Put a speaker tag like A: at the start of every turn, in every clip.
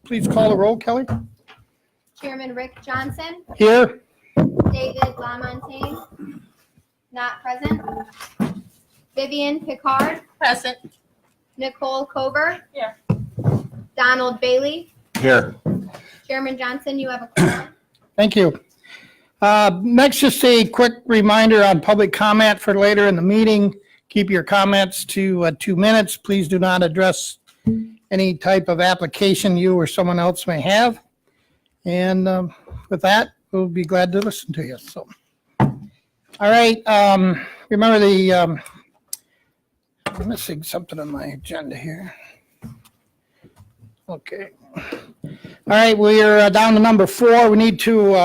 A: Please call the roll, Kelly.
B: Chairman Rick Johnson,
A: Here.
B: David LaMontagne, not present. Vivian Picard,
C: Present.
B: Nicole Cover.
C: Here.
B: Donald Bailey.
D: Here.
B: Chairman Johnson, you have a quorum.
A: Thank you. Next, just a quick reminder on public comment for later in the meeting. Keep your comments to 2 minutes. Please do not address any type of application you or someone else may have. And with that, we'll be glad to listen to you. So, all right. Remember I'm missing something on my agenda here. Okay. All right, we are down to number 4. We need to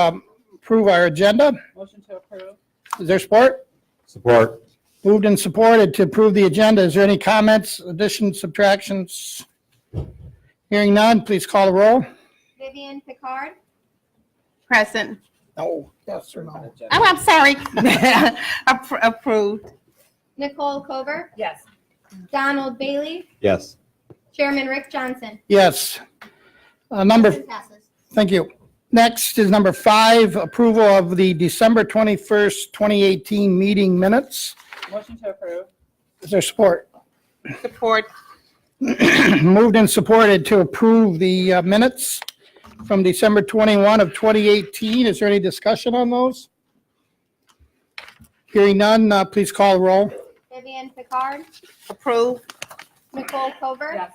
A: approve our agenda.
C: Motion to approve.
A: Is there support?
D: Support.
A: Moved and supported to approve the agenda. Is there any comments, additions, subtractions? Hearing none, please call the roll.
B: Vivian Picard,
C: Present.
A: No, yes or no?
C: Oh, I'm sorry. Approved.
B: Nicole Cover,
C: Yes.
B: Donald Bailey,
D: Yes.
B: Chairman Rick Johnson.
A: Yes.
B: Motion passes.
A: Thank you. Next is number 5, approval of the December 21st, 2018 meeting minutes.
C: Motion to approve.
A: Is there support?
C: Support.
A: Moved and supported to approve the minutes from December 21 of 2018. Is there any discussion on those? Hearing none, please call the roll.
B: Vivian Picard,
C: Approve.
B: Nicole Cover.
C: Yes.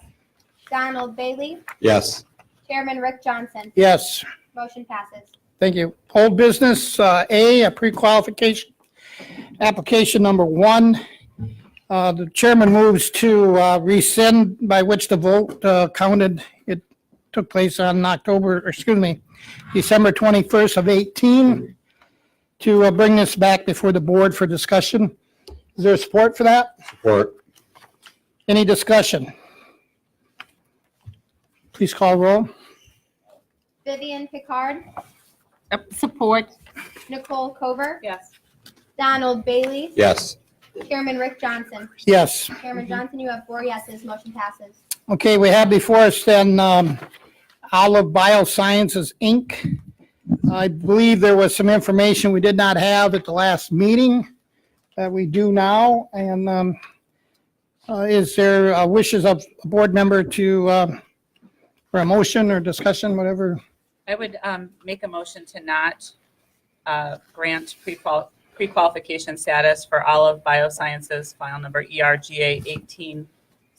B: Donald Bailey,
D: Yes.
B: Chairman Rick Johnson.
A: Yes,
B: Motion passes.
A: thank you. Old business, a pre-qualification application number 1. The chairman moves to rescind, by which the vote counted. It took place on December 21st of 18, to bring this back before the board for discussion. Is there support for that?
D: Support.
A: Any discussion? Please call roll.
B: Vivian Picard,
C: Support.
B: Nicole Cover,
C: Yes.
B: Donald Bailey,
D: Yes.
B: Chairman Rick Johnson.
A: Yes.
B: Chairman Johnson, you have 4 yeses. Motion passes.
A: Okay, we have before us then Olive Biosciences, Inc. I believe there was some information we did not have at the last meeting that we do now. And is there wishes of a board member to, for a motion or discussion, whatever?
E: I would make a motion to not grant pre-qualification status for Olive Biosciences, file number ERGA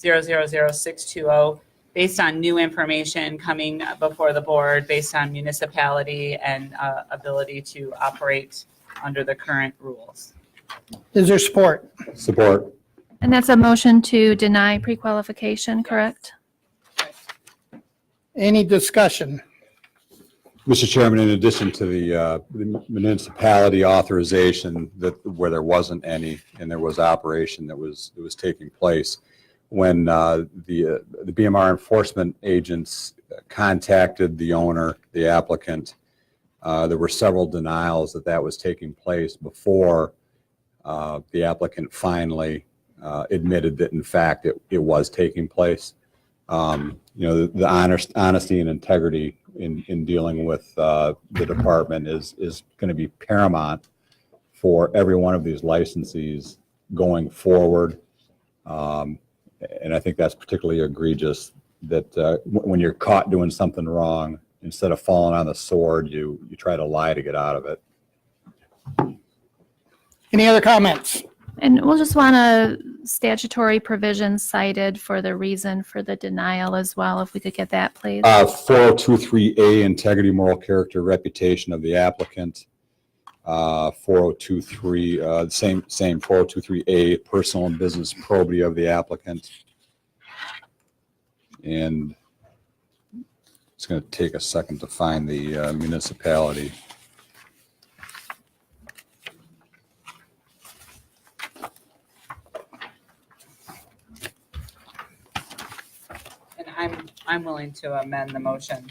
E: 18000620, based on new information coming before the board, based on municipality and ability to operate under the current rules.
A: Is there support?
D: Support.
F: And that's a motion to deny pre-qualification, correct?
A: Any discussion?
D: Mr. Chairman, in addition to the municipality authorization where there wasn't any and there was operation that was taking place, when the BMR enforcement agents contacted the owner, the applicant, there were several denials that was taking place before the applicant finally admitted that in fact it was taking place. The honesty and integrity in dealing with the department is going to be paramount for every one of these licensees going forward. And I think that's particularly egregious that when you're caught doing something wrong, instead of falling on the sword, you try to lie to get out of it.
A: Any other comments?
F: And we'll just want a statutory provision cited for the reason for the denial as well, if we could get that, please.
D: 4023A, integrity, moral character, reputation of the applicant. 4023, same 4023A, personal and business probity of the applicant. And it's going to take a second to find the municipality.
E: And I'm willing to amend the motion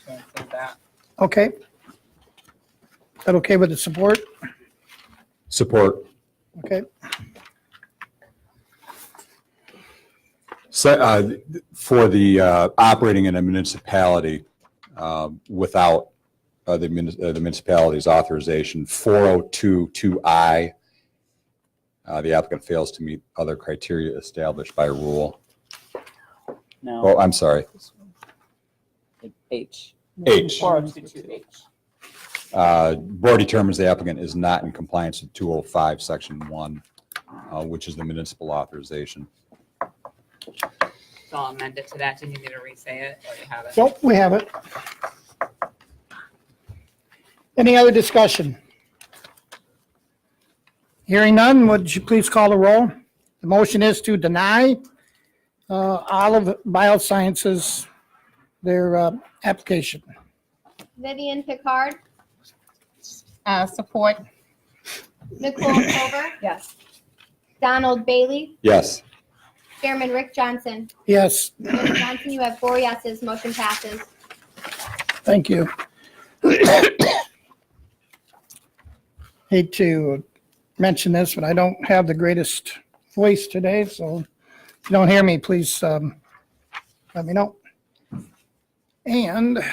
E: to include that.
A: Okay. Is that okay with the support?
D: Support.
A: Okay.
D: So, for the operating in a municipality without the municipality's authorization, 4022I, the applicant fails to meet other criteria established by rule.
E: No.
D: Oh, I'm sorry,
E: H.
D: H.
E: 4022H.
D: Board determines the applicant is not in compliance with 205, Section 1, which is the municipal authorization.
E: So I'll amend it to that. Do you need me to re-say it or you have it?
A: Nope, we have it. Any other discussion? Hearing none, would you please call the roll? The motion is to deny Olive Biosciences their application.
B: Vivian Picard,
C: Support.
B: Nicole Cover,
C: Yes.
B: Donald Bailey,
D: Yes.
B: Chairman Rick Johnson.
A: Yes,
B: Chairman Johnson, you have 4 yeses. Motion passes.
A: thank you. Hate to mention this, but I don't have the greatest voice today, so if you don't hear me, please let me know. And,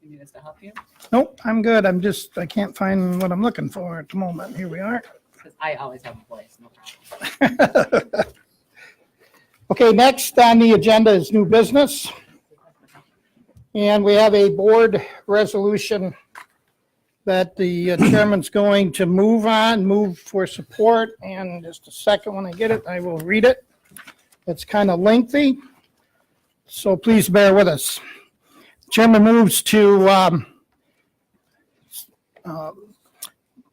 E: You need us to help you?
A: nope, I'm good. I can't find what I'm looking for at the moment. Here we are.
E: Because I always have a voice, no problem.
A: Okay, next on the agenda is new business. And we have a board resolution that the chairman's going to move for support. And just a second, when I get it, I will read it. It's kind of lengthy, so please bear with us. Chairman moves to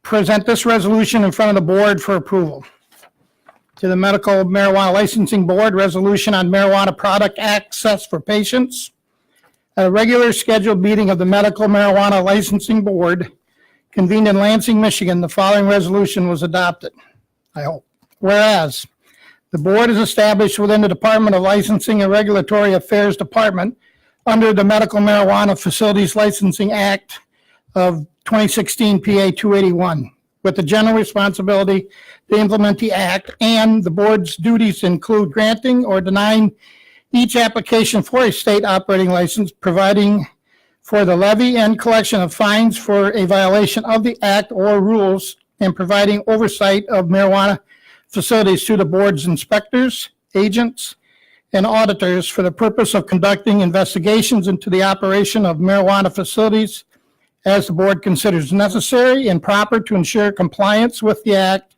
A: present this resolution in front of the board for approval. To the Medical Marijuana Licensing Board, resolution on marijuana product access for patients. At a regular scheduled meeting of the Medical Marijuana Licensing Board convened in Lansing, Michigan, the following resolution was adopted, I hope. Whereas, the board is established within the Department of Licensing and Regulatory Affairs Department under the Medical Marijuana Facilities Licensing Act of 2016 PA 281, with the general responsibility to implement the act, and the board's duties include granting or denying each application for a state operating license, providing for the levy and collection of fines for a violation of the act or rules, and providing oversight of marijuana facilities to the board's inspectors, agents, and auditors for the purpose of conducting investigations into the operation of marijuana facilities as the board considers necessary and proper to ensure compliance with the act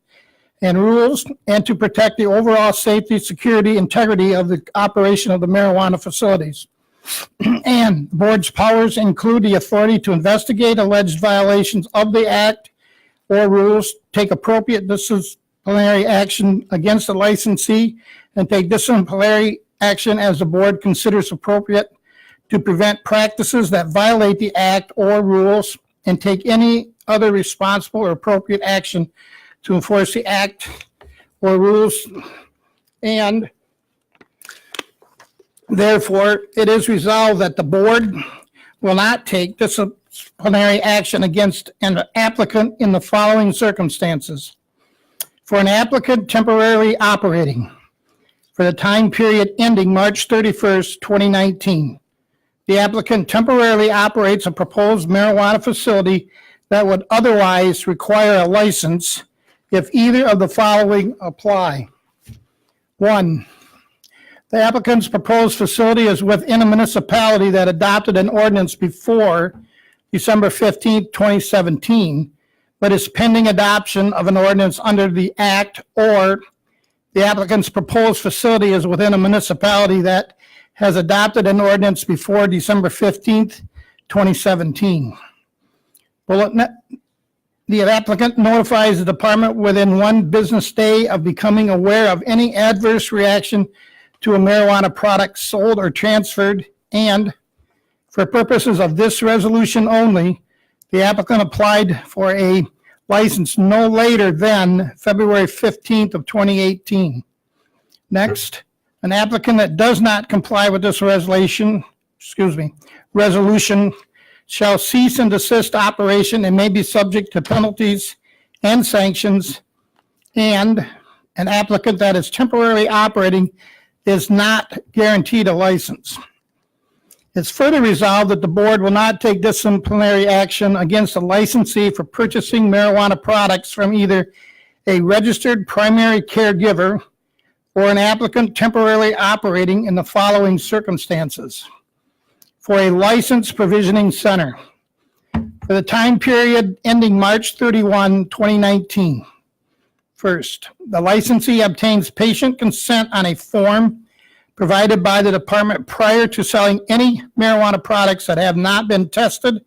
A: and rules, and to protect the overall safety, security, integrity of the operation of the marijuana facilities. And the board's powers include the authority to investigate alleged violations of the act or rules, take appropriate disciplinary action against the licensee, and take disciplinary action as the board considers appropriate to prevent practices that violate the act or rules, and take any other responsible or appropriate action to enforce the act or rules. And therefore, it is resolved that the board will not take disciplinary action against an applicant in the following circumstances. For an applicant temporarily operating for the time period ending March 31st, 2019, the applicant temporarily operates a proposed marijuana facility that would otherwise require a license if either of the following apply. 1, the applicant's proposed facility is within a municipality that adopted an ordinance before December 15th, 2017, but is pending adoption of an ordinance under the act, or the applicant's proposed facility is within a municipality that has adopted an ordinance before December 15th, 2017. Well, the applicant notifies the department within 1 business day of becoming aware of any adverse reaction to a marijuana product sold or transferred, and for purposes of this resolution only, the applicant applied for a license no later than February 15th of 2018. Next, an applicant that does not comply with this resolution shall cease and desist operation and may be subject to penalties and sanctions. And an applicant that is temporarily operating is not guaranteed a license. It's further resolved that the board will not take disciplinary action against a licensee for purchasing marijuana products from either a registered primary caregiver or an applicant temporarily operating in the following circumstances. For a licensed provisioning center, for the time period ending March 31, 2019. First, the licensee obtains patient consent on a form provided by the department prior to selling any marijuana products that have not been tested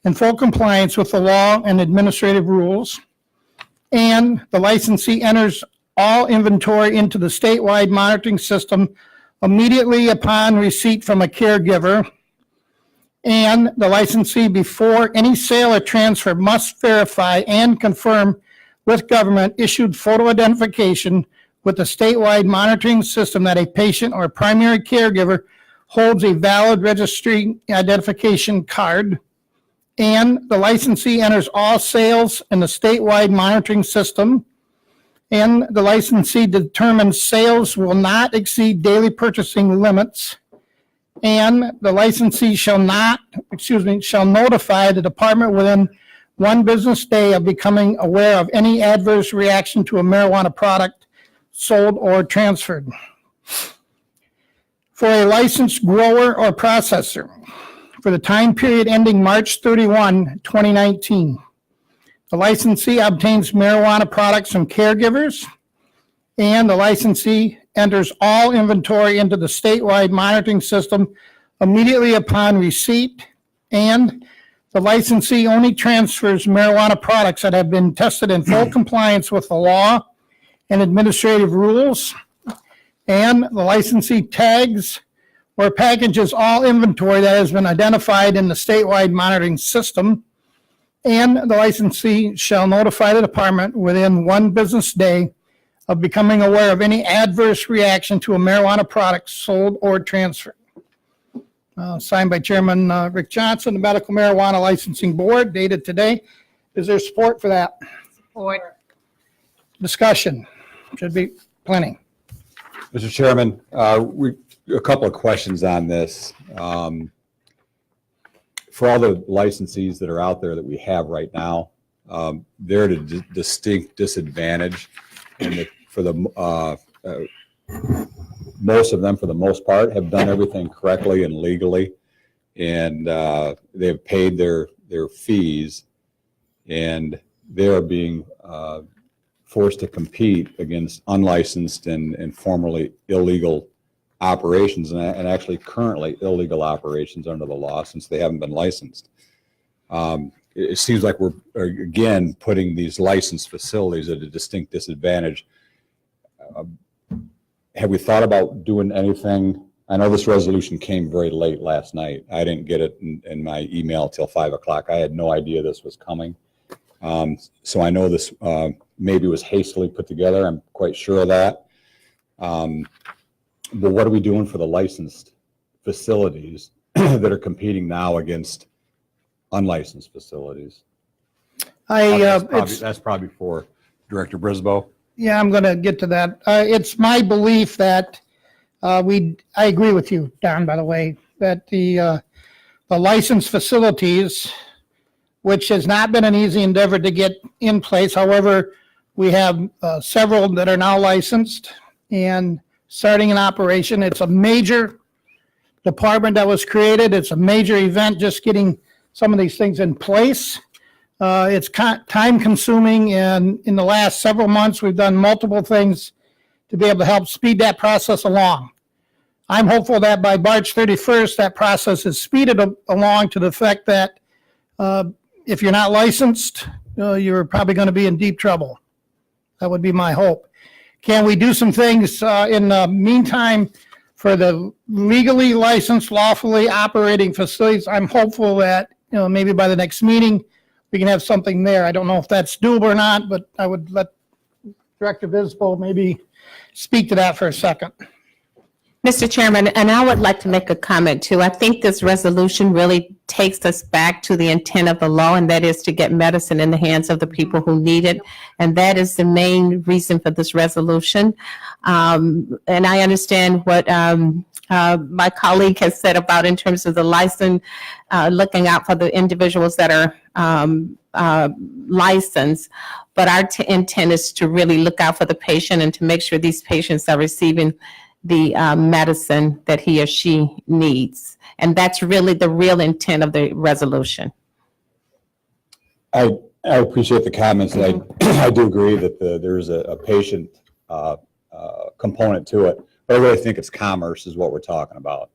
A: in full compliance with the law and administrative rules. And the licensee enters all inventory into the statewide monitoring system immediately upon receipt from a caregiver. And the licensee, before any sale or transfer, must verify and confirm with government issued photo identification with the statewide monitoring system that a patient or primary caregiver holds a valid registry identification card. And the licensee enters all sales in the statewide monitoring system. And the licensee determines sales will not exceed daily purchasing limits. And the licensee shall notify the department within 1 business day of becoming aware of any adverse reaction to a marijuana product sold or transferred. For a licensed grower or processor, for the time period ending March 31, 2019, the licensee obtains marijuana products from caregivers, and the licensee enters all inventory into the statewide monitoring system immediately upon receipt, and the licensee only transfers marijuana products that have been tested in full compliance with the law and administrative rules, and the licensee tags or packages all inventory that has been identified in the statewide monitoring system, and the licensee shall notify the department within 1 business day of becoming aware of any adverse reaction to a marijuana product sold or transferred. Signed by Chairman Rick Johnson, the Medical Marijuana Licensing Board, dated today. Is there support for that?
C: Support.
A: Discussion? Should be plenty.
D: Mr. Chairman, a couple of questions on this. For all the licensees that are out there that we have right now, they're at a distinct disadvantage. And most of them, for the most part, have done everything correctly and legally, and they've paid their fees, and they're being forced to compete against unlicensed and formerly illegal operations, and actually currently illegal operations under the law, since they haven't been licensed. It seems like we're, again, putting these licensed facilities at a distinct disadvantage. Have we thought about doing anything? I know this resolution came very late last night. I didn't get it in my email till 5 o'clock. I had no idea this was coming. So I know this maybe was hastily put together. I'm quite sure of that. But what are we doing for the licensed facilities that are competing now against unlicensed facilities? That's probably for Director Brisboe.
A: Yeah, I'm going to get to that. It's my belief that I agree with you, Don, by the way, that the licensed facilities, which has not been an easy endeavor to get in place. However, we have several that are now licensed and starting an operation. It's a major department that was created. It's a major event just getting some of these things in place. It's time consuming, and in the last several months, we've done multiple things to be able to help speed that process along. I'm hopeful that by March 31st, that process is speeded along to the effect that if you're not licensed, you're probably going to be in deep trouble. That would be my hope. Can we do some things in the meantime for the legally licensed, lawfully operating facilities? I'm hopeful that maybe by the next meeting, we can have something there. I don't know if that's doable or not, but I would let Director Brisboe maybe speak to that for a second.
C: Mr. Chairman, and I would like to make a comment too. I think this resolution really takes us back to the intent of the law, and that is to get medicine in the hands of the people who need it. And that is the main reason for this resolution. And I understand what my colleague has said about in terms of the license, looking out for the individuals that are licensed. But our intent is to really look out for the patient and to make sure these patients are receiving the medicine that he or she needs. And that's really the real intent of the resolution.
D: I appreciate the comments, and I do agree that there's a patient component to it, but I really think it's commerce is what we're talking about.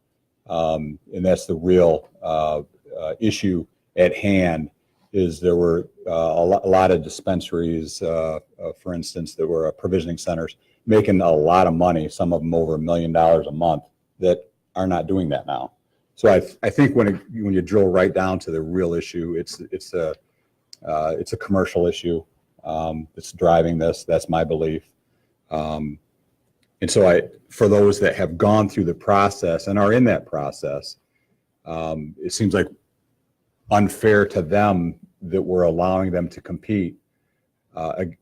D: And that's the real issue at hand. Is there were a lot of dispensaries, for instance, that were provisioning centers making a lot of money, some of them over $1 million a month, that are not doing that now. So I think when you drill right down to the real issue, it's a commercial issue that's driving this. That's my belief. And so for those that have gone through the process and are in that process, it seems like unfair to them that we're allowing them to compete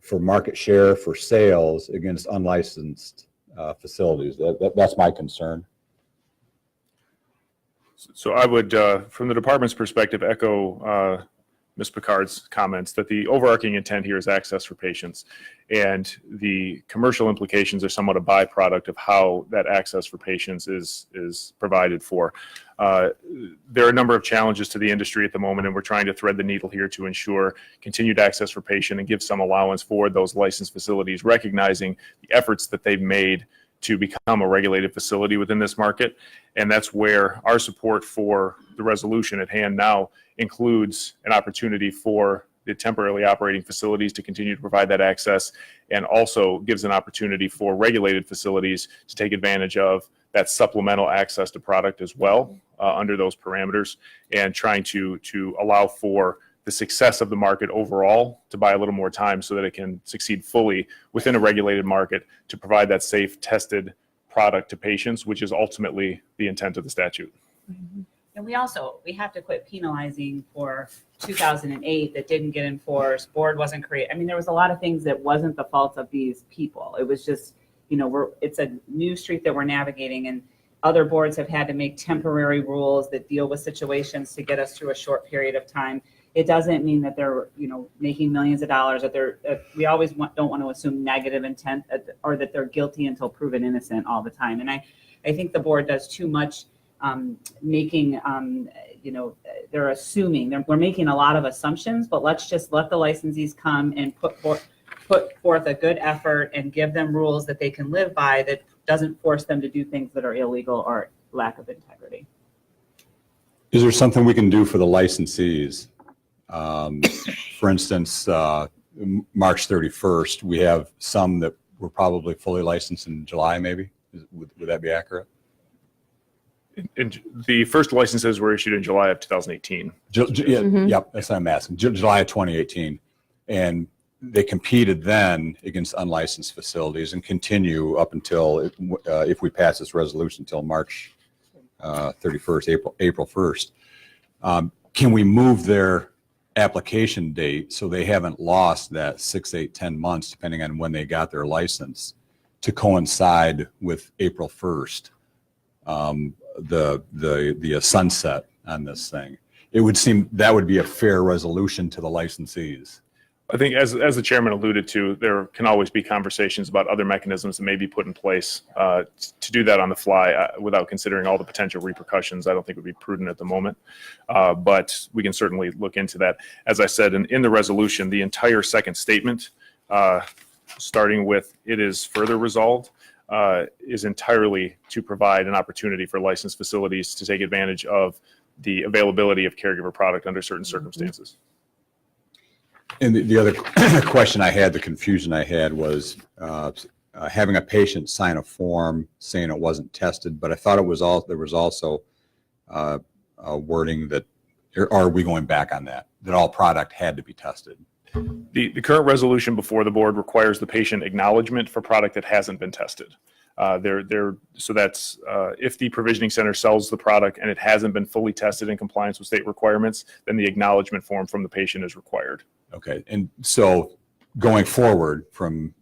D: for market share, for sales against unlicensed facilities. That's my concern.
G: So I would, from the department's perspective, echo Ms. Picard's comments that the overarching intent here is access for patients, and the commercial implications are somewhat a byproduct of how that access for patients is provided for. There are a number of challenges to the industry at the moment, and we're trying to thread the needle here to ensure continued access for patient and give some allowance for those licensed facilities, recognizing the efforts that they've made to become a regulated facility within this market. And that's where our support for the resolution at hand now includes an opportunity for the temporarily operating facilities to continue to provide that access, and also gives an opportunity for regulated facilities to take advantage of that supplemental access to product as well under those parameters, and trying to allow for the success of the market overall to buy a little more time so that it can succeed fully within a regulated market to provide that safe, tested product to patients, which is ultimately the intent of the statute.
E: And we have to quit penalizing for 2008 that didn't get enforced, board wasn't created. I mean, there was a lot of things that wasn't the fault of these people. It was just, it's a new street that we're navigating, and other boards have had to make temporary rules that deal with situations to get us through a short period of time. It doesn't mean that they're, making millions of dollars, that we always don't want to assume negative intent or that they're guilty until proven innocent all the time. And I think the board does too much making, they're assuming, we're making a lot of assumptions, but let's just let the licensees come and put forth a good effort and give them rules that they can live by that doesn't force them to do things that are illegal or lack of integrity.
D: Is there something we can do for the licensees? For instance, March 31st, we have some that were probably fully licensed in July, maybe? Would that be accurate?
G: And the first licenses were issued in July of 2018.
D: Yep, that's what I'm asking. July of 2018. And they competed then against unlicensed facilities and continue up until, if we pass this resolution, until March 31st, April 1st. Can we move their application date so they haven't lost that 6, 8, 10 months, depending on when they got their license, to coincide with April 1st, the sunset on this thing? It would seem that would be a fair resolution to the licensees.
G: I think, as the chairman alluded to, there can always be conversations about other mechanisms that may be put in place. To do that on the fly without considering all the potential repercussions, I don't think would be prudent at the moment. But we can certainly look into that. As I said, in the resolution, the entire second statement, starting with "it is further resolved," is entirely to provide an opportunity for licensed facilities to take advantage of the availability of caregiver product under certain circumstances.
D: And the other question I had, the confusion I had, was having a patient sign a form saying it wasn't tested, but I thought there was also a wording that, or are we going back on that all product had to be tested?
G: The current resolution before the board requires the patient acknowledgement for product that hasn't been tested. So that's if the provisioning center sells the product and it hasn't been fully tested in compliance with state requirements, then the acknowledgement form from the patient is required.
D: Okay, and so going forward from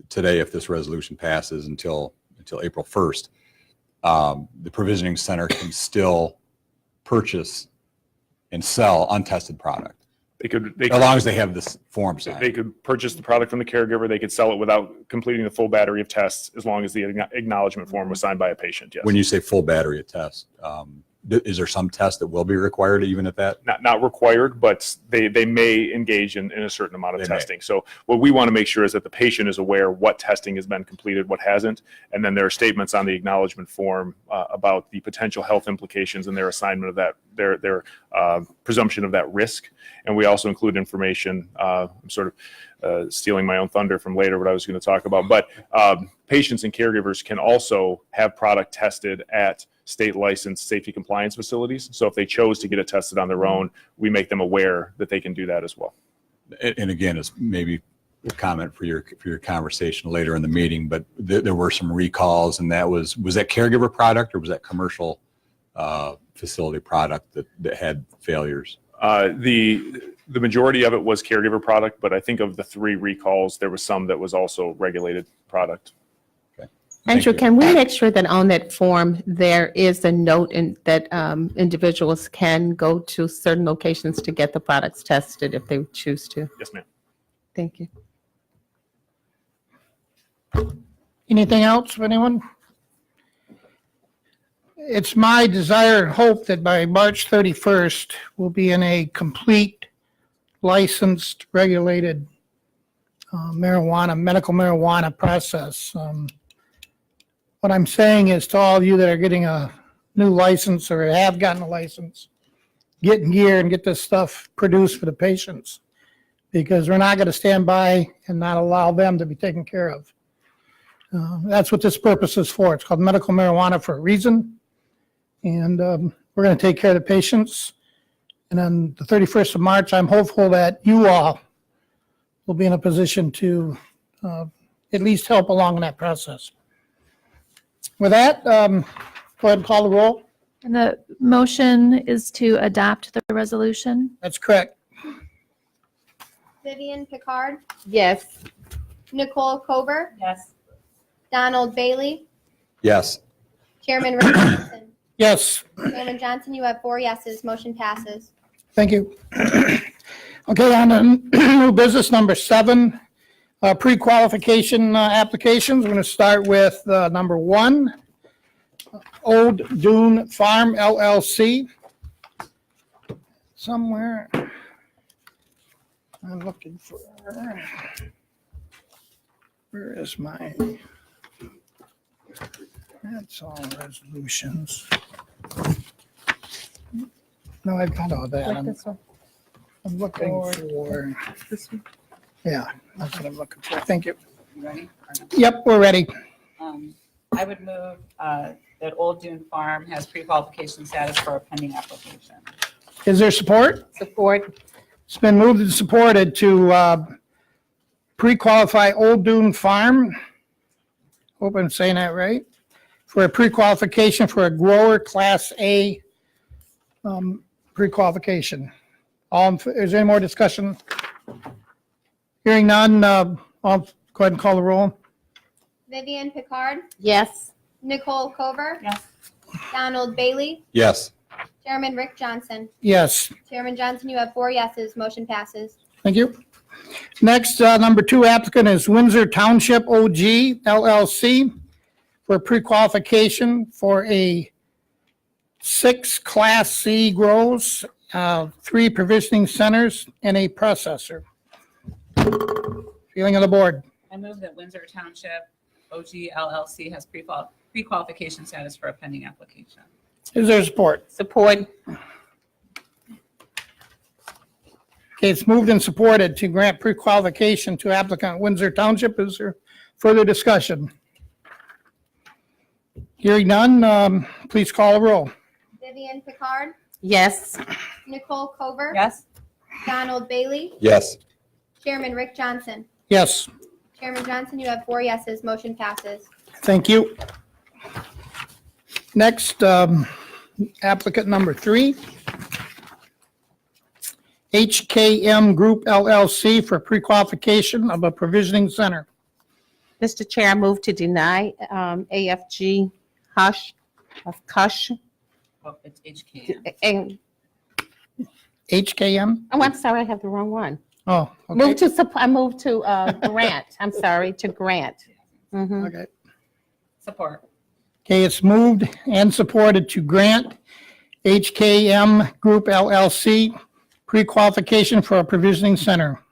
D: today, if this resolution passes until April 1st, the provisioning center can still purchase and sell untested product, as long as they have this form signed.
G: They could purchase the product from the caregiver. They could sell it without completing the full battery of tests, as long as the acknowledgement form was signed by a patient. Yes.
D: When you say full battery of tests, is there some test that will be required even at that?
G: Not required, but they may engage in a certain amount of
D: They may.
G: testing. So what we want to make sure is that the patient is aware what testing has been completed, what hasn't, and then there are statements on the acknowledgement form about the potential health implications and their assignment of that, their presumption of that risk. And we also include information, I'm sort of stealing my own thunder from later what I was going to talk about, but patients and caregivers can also have product tested at state licensed safety compliance facilities. So if they chose to get it tested on their own, we make them aware that they can do that as well.
D: And again, it's maybe a comment for your conversation later in the meeting, but there were some recalls, and was that caregiver product or was that commercial facility product that had failures?
G: The majority of it was caregiver product, but I think of the 3 recalls, there was some that was also regulated product.
C: Andrew,
D: you.
C: can we make sure that on that form, there is a note that individuals can go to certain locations to get the products tested if they choose to?
G: Yes, ma'am.
C: Thank you.
A: Anything else from anyone? It's my desire and hope that by March 31st, we'll be in a complete licensed, regulated medical marijuana process. What I'm saying is to all of you that are getting a new license or have gotten a license, get in gear and get this stuff produced for the patients, because we're not going to stand by and not allow them to be taken care of. That's what this purpose is for. It's called medical marijuana for a reason. And we're going to take care of the patients. And on the 31st of March, I'm hopeful that you all will be in a position to at least help along in that process. With that, go ahead and call the roll.
F: And the motion is to adopt the resolution.
A: That's correct.
B: Vivian Picard,
C: Yes.
B: Nicole Cover,
E: Yes.
B: Donald Bailey,
D: Yes.
B: Chairman Rick Johnson.
A: Yes,
B: Chairman Johnson, you have 4 yeses. Motion passes.
A: thank you. Okay, on to new business number 7, pre-qualification applications. We're going to start with number 1, Old Dune Farm LLC. Somewhere, I'm looking for, where is my, that's all resolutions. No, I've got all that. I'm looking for, yeah, that's what I'm looking for. Thank you.
E: You ready?
A: Yep, we're ready.
E: I would move that Old Dune Farm has pre-qualification status for a pending application.
A: Is there support?
C: Support.
A: It's been moved and supported to pre-qualify Old Dune Farm. Hope I'm saying that right. For a pre-qualification for a grower Class A pre-qualification. Is there any more discussion? Hearing none, I'll go ahead and call the roll.
B: Vivian Picard,
C: Yes.
B: Nicole Cover,
E: Yes.
B: Donald Bailey,
D: Yes.
B: Chairman Rick Johnson.
A: Yes,
B: Chairman Johnson, you have 4 yeses. Motion passes.
A: thank you. Next, number 2 applicant is Windsor Township OG LLC for pre-qualification for a 6 Class C grows, 3 provisioning centers, and a processor. Feeling of the board.
E: I move that Windsor Township OG LLC has pre-qualification status for a pending application.
A: Is there support?
C: Support.
A: Okay, it's moved and supported to grant pre-qualification to applicant Windsor Township. Is there further discussion? Hearing none, please call the roll.
B: Vivian Picard,
C: Yes.
B: Nicole Cover,
E: Yes.
B: Donald Bailey,
D: Yes.
B: Chairman Rick Johnson.
A: Yes,
B: Chairman Johnson, you have 4 yeses. Motion passes.
A: Thank you. Next, applicant number 3. HKM Group LLC for pre-qualification of a provisioning center.
C: Mr. Chair, I move to deny AFG Hush, Cush,
E: Oh, it's HKM.
C: and,
A: HKM?
C: oh, I'm sorry, I have the wrong one.
A: Oh,
C: Move
A: okay.
C: to, I move to grant, I'm sorry, to grant. Mhm.
A: Okay.
E: Support.
A: Okay, it's moved and supported to grant HKM Group LLC pre-qualification for a provisioning center.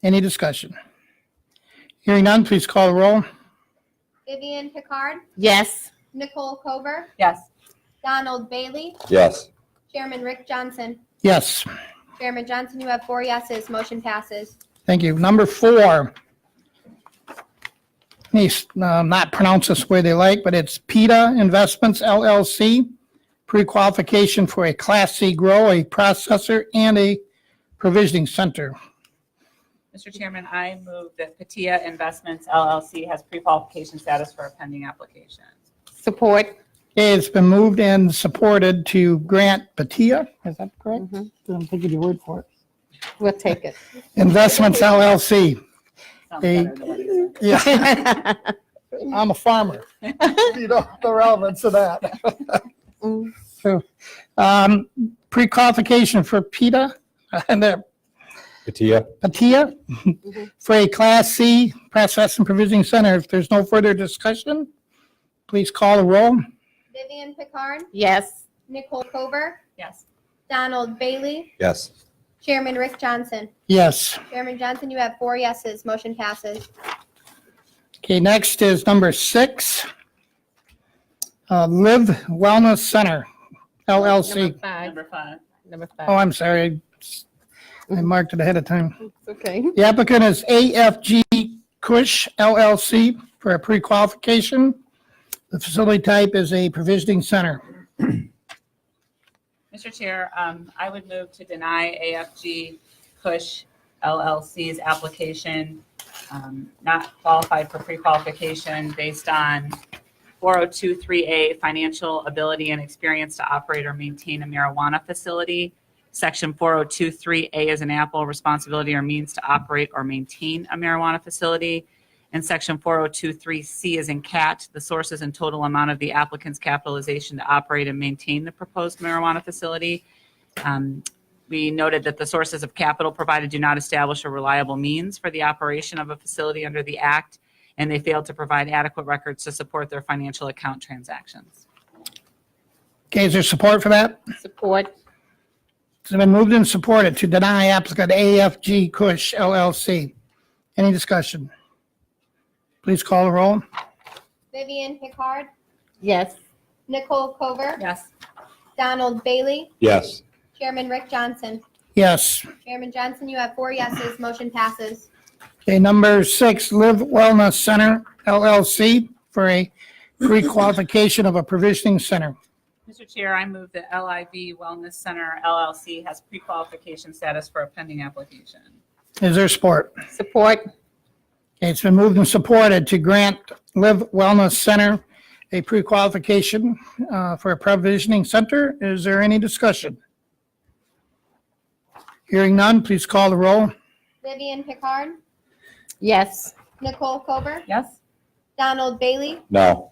A: Any discussion? Hearing none, please call the roll.
B: Vivian Picard,
C: Yes.
B: Nicole Cover,
E: Yes.
B: Donald Bailey,
D: Yes.
B: Chairman Rick Johnson.
A: Yes,
B: Chairman Johnson, you have 4 yeses. Motion passes.
A: thank you. Number 4. Please not pronounce this the way they like, but it's PETA Investments LLC, pre-qualification for a Class C grow, a processor, and a provisioning center.
E: Mr. Chairman, I move that Patia Investments LLC has pre-qualification status for a pending application.
C: Support.
A: Okay, it's been moved and supported to grant Patia, is that correct?
C: Mhm.
A: I'm thinking your word for it.
C: We'll take it.
A: Investments LLC.
E: Sounds
A: Hey.
E: better than what he said.
A: Yeah, I'm a farmer. You know, the relevance of that.
C: Mm.
A: So, pre-qualification for PETA, and
D: Katia?
A: Patia for a Class C process and provisioning center. If there's no further discussion, please call the roll.
B: Vivian Picard,
C: Yes.
B: Nicole Cover,
E: Yes.
B: Donald Bailey,
D: Yes.
B: Chairman Rick Johnson.
A: Yes.
B: Chairman Johnson, you have 4 yeses. Motion passes.
A: Okay, next is number 6. Live Wellness Center, LLC.
C: Number 5.
E: Number 5.
C: Number
A: Oh,
C: 5.
A: I'm sorry. I marked it ahead of time.
C: It's okay.
A: The applicant is AFG Cush LLC for a pre-qualification. The facility type is a provisioning center.
E: Mr. Chair, I would move to deny AFG Cush LLC's application, not qualified for pre-qualification based on 4023A, financial ability and experience to operate or maintain a marijuana facility. Section 4023A is an apple, responsibility or means to operate or maintain a marijuana facility. And section 4023C is in cat, the sources and total amount of the applicant's capitalization to operate and maintain the proposed marijuana facility. We noted that the sources of capital provided do not establish a reliable means for the operation of a facility under the Act, and they failed to provide adequate records to support their financial account transactions.
A: Okay, is there support for that?
C: Support.
A: It's been moved and supported to deny applicant AFG Cush LLC. Any discussion? Please call the roll.
B: Vivian Picard,
C: Yes.
B: Nicole Cover,
E: Yes.
B: Donald Bailey,
D: Yes.
B: Chairman Rick Johnson.
A: Yes.
B: Chairman Johnson, you have 4 yeses. Motion passes.
A: Okay, number 6, Live Wellness Center LLC for a pre-qualification of a provisioning center.
E: Mr. Chair, I move that LIV Wellness Center LLC has pre-qualification status for a pending application.
A: Is there support?
C: Support.
A: Okay, it's been moved and supported to grant Live Wellness Center a pre-qualification for a provisioning center. Is there any discussion? Hearing none, please call the roll.
B: Vivian Picard,
C: Yes.
B: Nicole Cover,
E: Yes?
B: Donald Bailey,
D: No.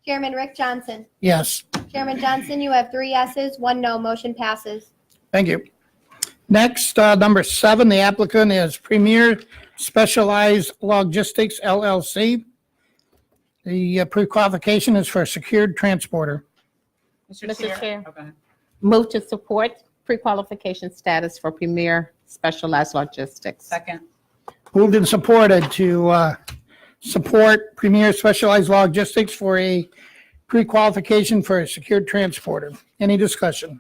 B: Chairman Rick Johnson.
A: Yes,
B: Chairman Johnson, you have 3 yeses, 1 no. Motion passes.
A: thank you. Next, number 7, the applicant is Premier Specialized Logistics LLC. The pre-qualification is for a secured transporter.
C: Mr. Chair.
E: Oh, go ahead.
C: Move to support pre-qualification status for Premier Specialized Logistics.
E: Second.
A: Moved and supported to support Premier Specialized Logistics for a pre-qualification for a secured transporter. Any discussion?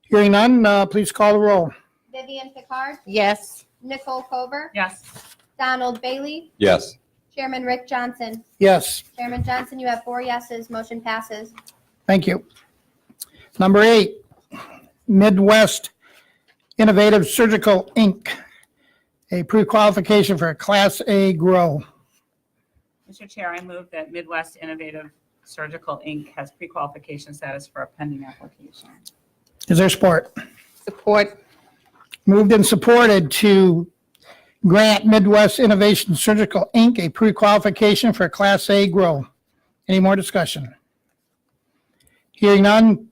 A: Hearing none, please call the roll.
B: Vivian Picard,
C: Yes.
B: Nicole Cover,
E: Yes.
B: Donald Bailey,
D: Yes.
B: Chairman Rick Johnson.
A: Yes,
B: Chairman Johnson, you have 4 yeses. Motion passes.
A: thank you. Number 8, Midwest Innovative Surgical, Inc., a pre-qualification for a Class A grow.
E: Mr. Chair, I move that Midwest Innovative Surgical, Inc. has pre-qualification status for a pending application.
A: Is there support?
C: Support.
A: Moved and supported to grant Midwest Innovation Surgical, Inc. a pre-qualification for Class A grow. Any more discussion? Hearing none,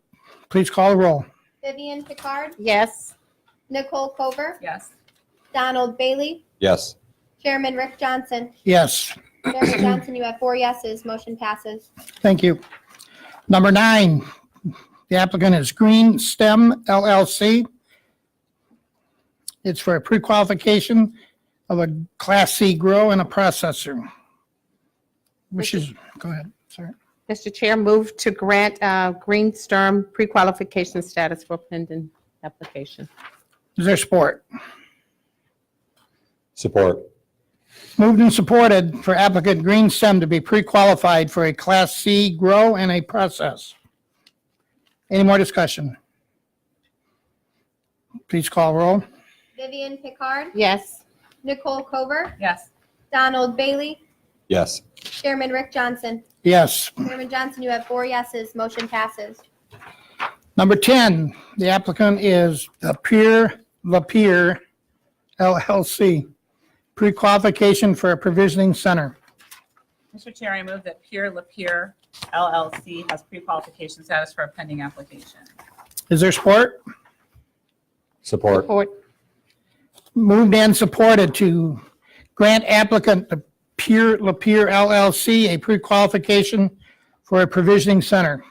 A: please call the roll.
B: Vivian Picard,
C: Yes.
B: Nicole Cover,
E: Yes.
B: Donald Bailey,
D: Yes.
B: Chairman Rick Johnson.
A: Yes,
B: Chairman Johnson, you have 4 yeses. Motion passes.
A: thank you. Number 9, the applicant is Green STEM LLC. It's for a pre-qualification of a Class C grow and a processor. Wishes, go ahead, sorry.
C: Mr. Chair, move to grant Green Sturm pre-qualification status for pending application.
A: Is there support?
D: Support.
A: Moved and supported for applicant Green STEM to be pre-qualified for a Class C grow and a process. Any more discussion? Please call roll.
B: Vivian Picard,
C: Yes.
B: Nicole Cover,
E: Yes.
B: Donald Bailey,
D: Yes.
B: Chairman Rick Johnson.
A: Yes.
B: Chairman Johnson, you have 4 yeses. Motion passes.
A: Number 10, the applicant is Lapierre LLC, pre-qualification for a provisioning center.
E: Mr. Chair, I move that Pure Lapeer LLC has pre-qualification status for a pending application.
A: Is there support?
D: Support.
C: Support.
A: Moved and supported to grant applicant the Pure Lapierre LLC a pre-qualification for a provisioning center.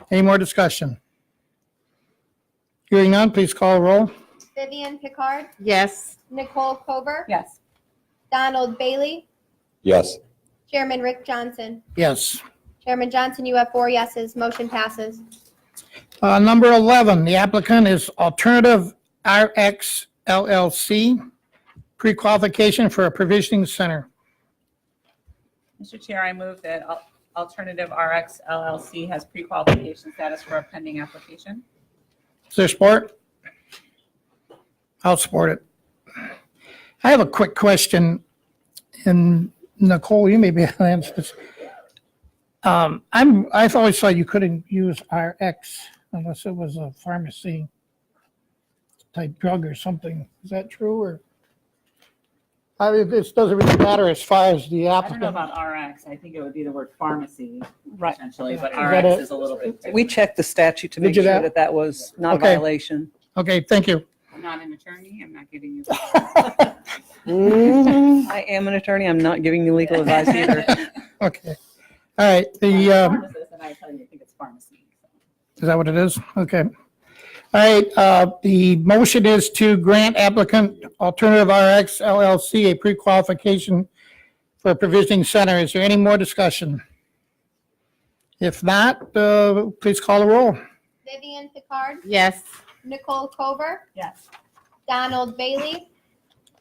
A: Any more discussion? Hearing none, please call roll.
B: Vivian Picard,
C: Yes.
B: Nicole Cover,
E: Yes.
B: Donald Bailey,
D: Yes.
B: Chairman Rick Johnson.
A: Yes.
B: Chairman Johnson, you have 4 yeses. Motion passes.
A: Number 11, the applicant is Alternative RX LLC, pre-qualification for a provisioning center.
E: Mr. Chair, I move that Alternative RX LLC has pre-qualification status for a pending application.
A: Is there support? I'll support it. I have a quick question, and Nicole, you may be able to answer this. I've always thought you couldn't use RX unless it was a pharmacy type drug or something. Is that true, or? I mean, this doesn't really matter as far as the
E: I don't know
A: applicant.
E: about RX. I think it would be the word pharmacy
H: Right.
E: potentially, but
A: that
E: RX
A: it?
E: is a little bit different.
H: We checked the statute to
A: Did
H: make
A: you
H: sure
A: that?
H: that that was not a
A: Okay.
H: violation.
A: Okay, thank you.
E: I'm not an attorney. I'm not giving you.
H: I am an attorney. I'm not giving you legal advice either.
A: Okay. All right,
E: Pharmacist, and I tell you, I think it's pharmacy.
A: is that what it is? Okay. All right, the motion is to grant applicant Alternative RX LLC a pre-qualification for a provisioning center. Is there any more discussion? If not, please call the roll.
B: Vivian Picard,
C: Yes.
B: Nicole Cover,
E: Yes.
B: Donald Bailey,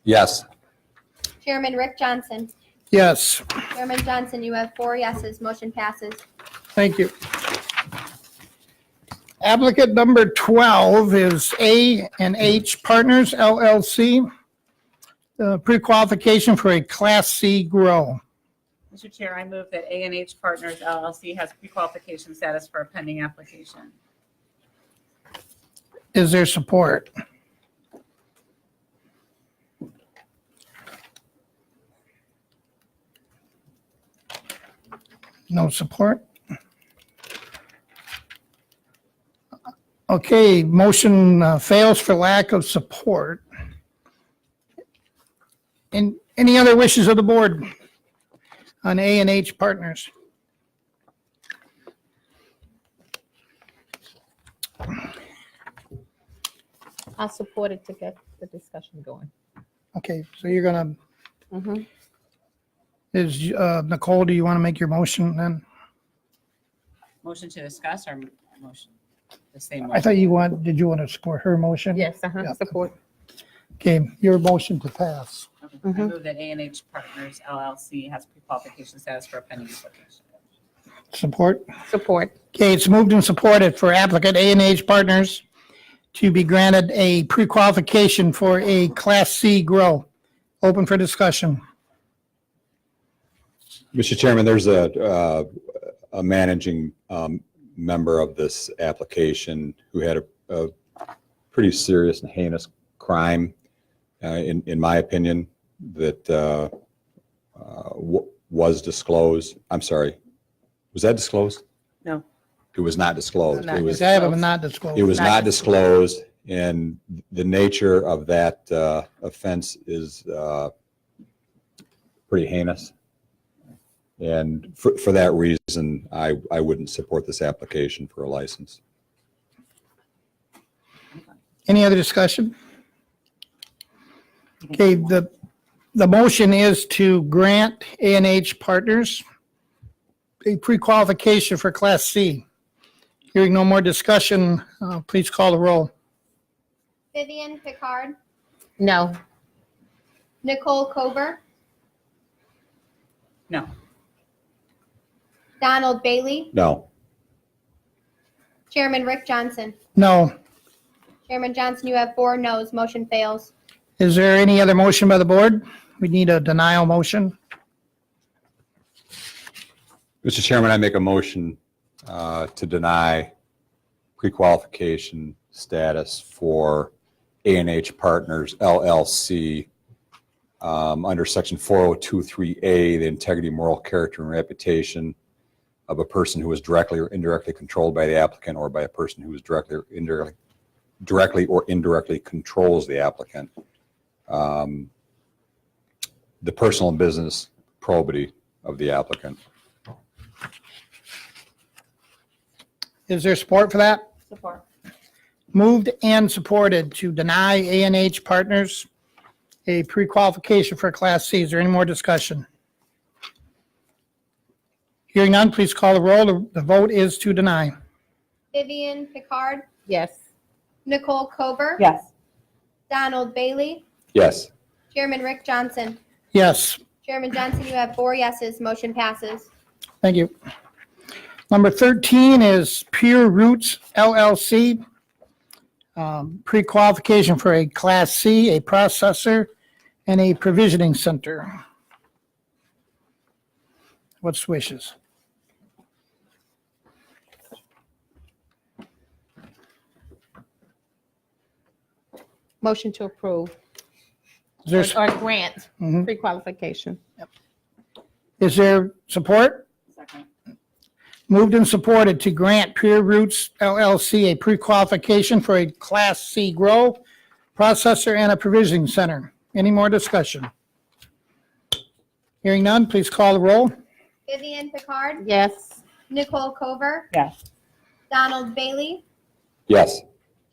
D: Yes.
B: Chairman Rick Johnson.
A: Yes,
B: Chairman Johnson, you have 4 yeses. Motion passes.
A: thank you. Applicant number 12 is A&H Partners LLC, pre-qualification for a Class C grow.
E: Mr. Chair, I move that A&H Partners LLC has pre-qualification status for a pending application.
A: Is there support? No support? Okay, motion fails for lack of support. And any other wishes of the board on A&H Partners?
C: I'll support it to get the discussion going.
A: Okay, so you're gonna,
C: Mhm.
A: is, Nicole, do you want to make your motion then?
E: Motion to discuss or motion? The same
A: I
E: motion.
A: thought did you want to support her motion?
C: Yes,
A: Yeah.
C: support.
A: Okay, your motion to pass.
E: Okay. I move that A&H Partners LLC has pre-qualification status for a pending application.
A: Support?
C: Support.
A: Okay, it's moved and supported for applicant A&H Partners to be granted a pre-qualification for a Class C grow. Open for discussion.
D: Mr. Chairman, there's a managing member of this application who had a pretty serious and heinous crime, in my opinion, that was disclosed. I'm sorry, was that disclosed?
H: No.
D: It was not disclosed.
H: Not
D: It was,
A: I have them not disclosed.
D: it was not disclosed, and the nature of that offense is pretty heinous. And for that reason, I wouldn't support this application for a license.
A: Any other discussion? Okay, the motion is to grant A&H Partners a pre-qualification for Class C. Hearing no more discussion, please call the roll.
B: Vivian Picard,
C: No.
B: Nicole Cover,
E: No.
B: Donald Bailey,
D: No.
B: Chairman Rick Johnson.
A: No.
B: Chairman Johnson, you have 4 noes. Motion fails.
A: Is there any other motion by the board? We need a denial motion.
D: Mr. Chairman, I make a motion to deny pre-qualification status for A&H Partners LLC under Section 4023A, the integrity, moral character, and reputation of a person who is directly or indirectly controlled by the applicant, or by a person who is directly or indirectly controls the applicant. The personal and business probity of the applicant.
A: Is there support for that?
E: Support.
A: Moved and supported to deny A&H Partners a pre-qualification for Class C. Is there any more discussion? Hearing none, please call the roll. The vote is to deny.
B: Vivian Picard,
C: Yes.
B: Nicole Cover,
E: Yes.
B: Donald Bailey,
D: Yes.
B: Chairman Rick Johnson.
A: Yes,
B: Chairman Johnson, you have 4 yeses. Motion passes.
A: thank you. Number 13 is Pure Roots LLC. Pre-qualification for a Class C, a processor, and a provisioning center. What's wishes?
C: Motion to approve
A: Is there,
C: or grant
A: Mhm.
C: pre-qualification.
A: is there support?
E: Second.
A: Moved and supported to grant Pure Roots LLC a pre-qualification for a Class C grow, processor, and a provisioning center. Any more discussion? Hearing none, please call the roll.
B: Vivian Picard,
C: Yes.
B: Nicole Cover,
E: Yes.
B: Donald Bailey,
D: Yes.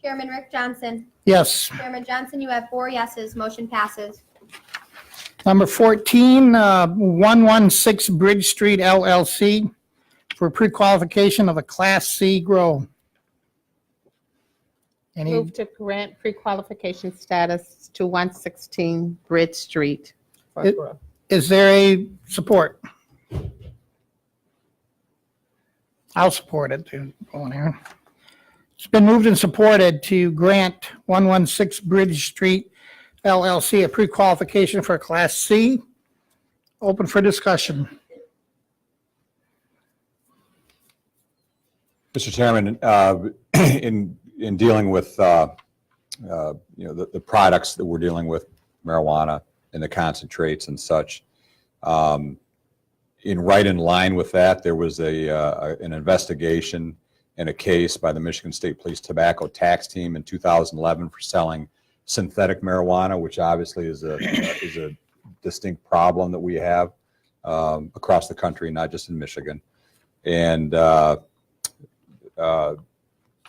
B: Chairman Rick Johnson.
A: Yes.
B: Chairman Johnson, you have 4 yeses. Motion passes.
A: Number 14, 116 Bridge Street LLC for pre-qualification of a Class C grow. Any,
C: Move to grant pre-qualification status to 116 Bridge Street. for
A: It-
C: grow.
A: is there a support? I'll support it. Go on here. It's been moved and supported to grant 116 Bridge Street LLC a pre-qualification for Class C. Open for discussion.
D: Mr. Chairman, in dealing with the products that we're dealing with, marijuana and the concentrates and such, in line with that, there was an investigation and a case by the Michigan State Police Tobacco Tax Team in 2011 for selling synthetic marijuana, which obviously is a distinct problem that we have across the country, not just in Michigan. And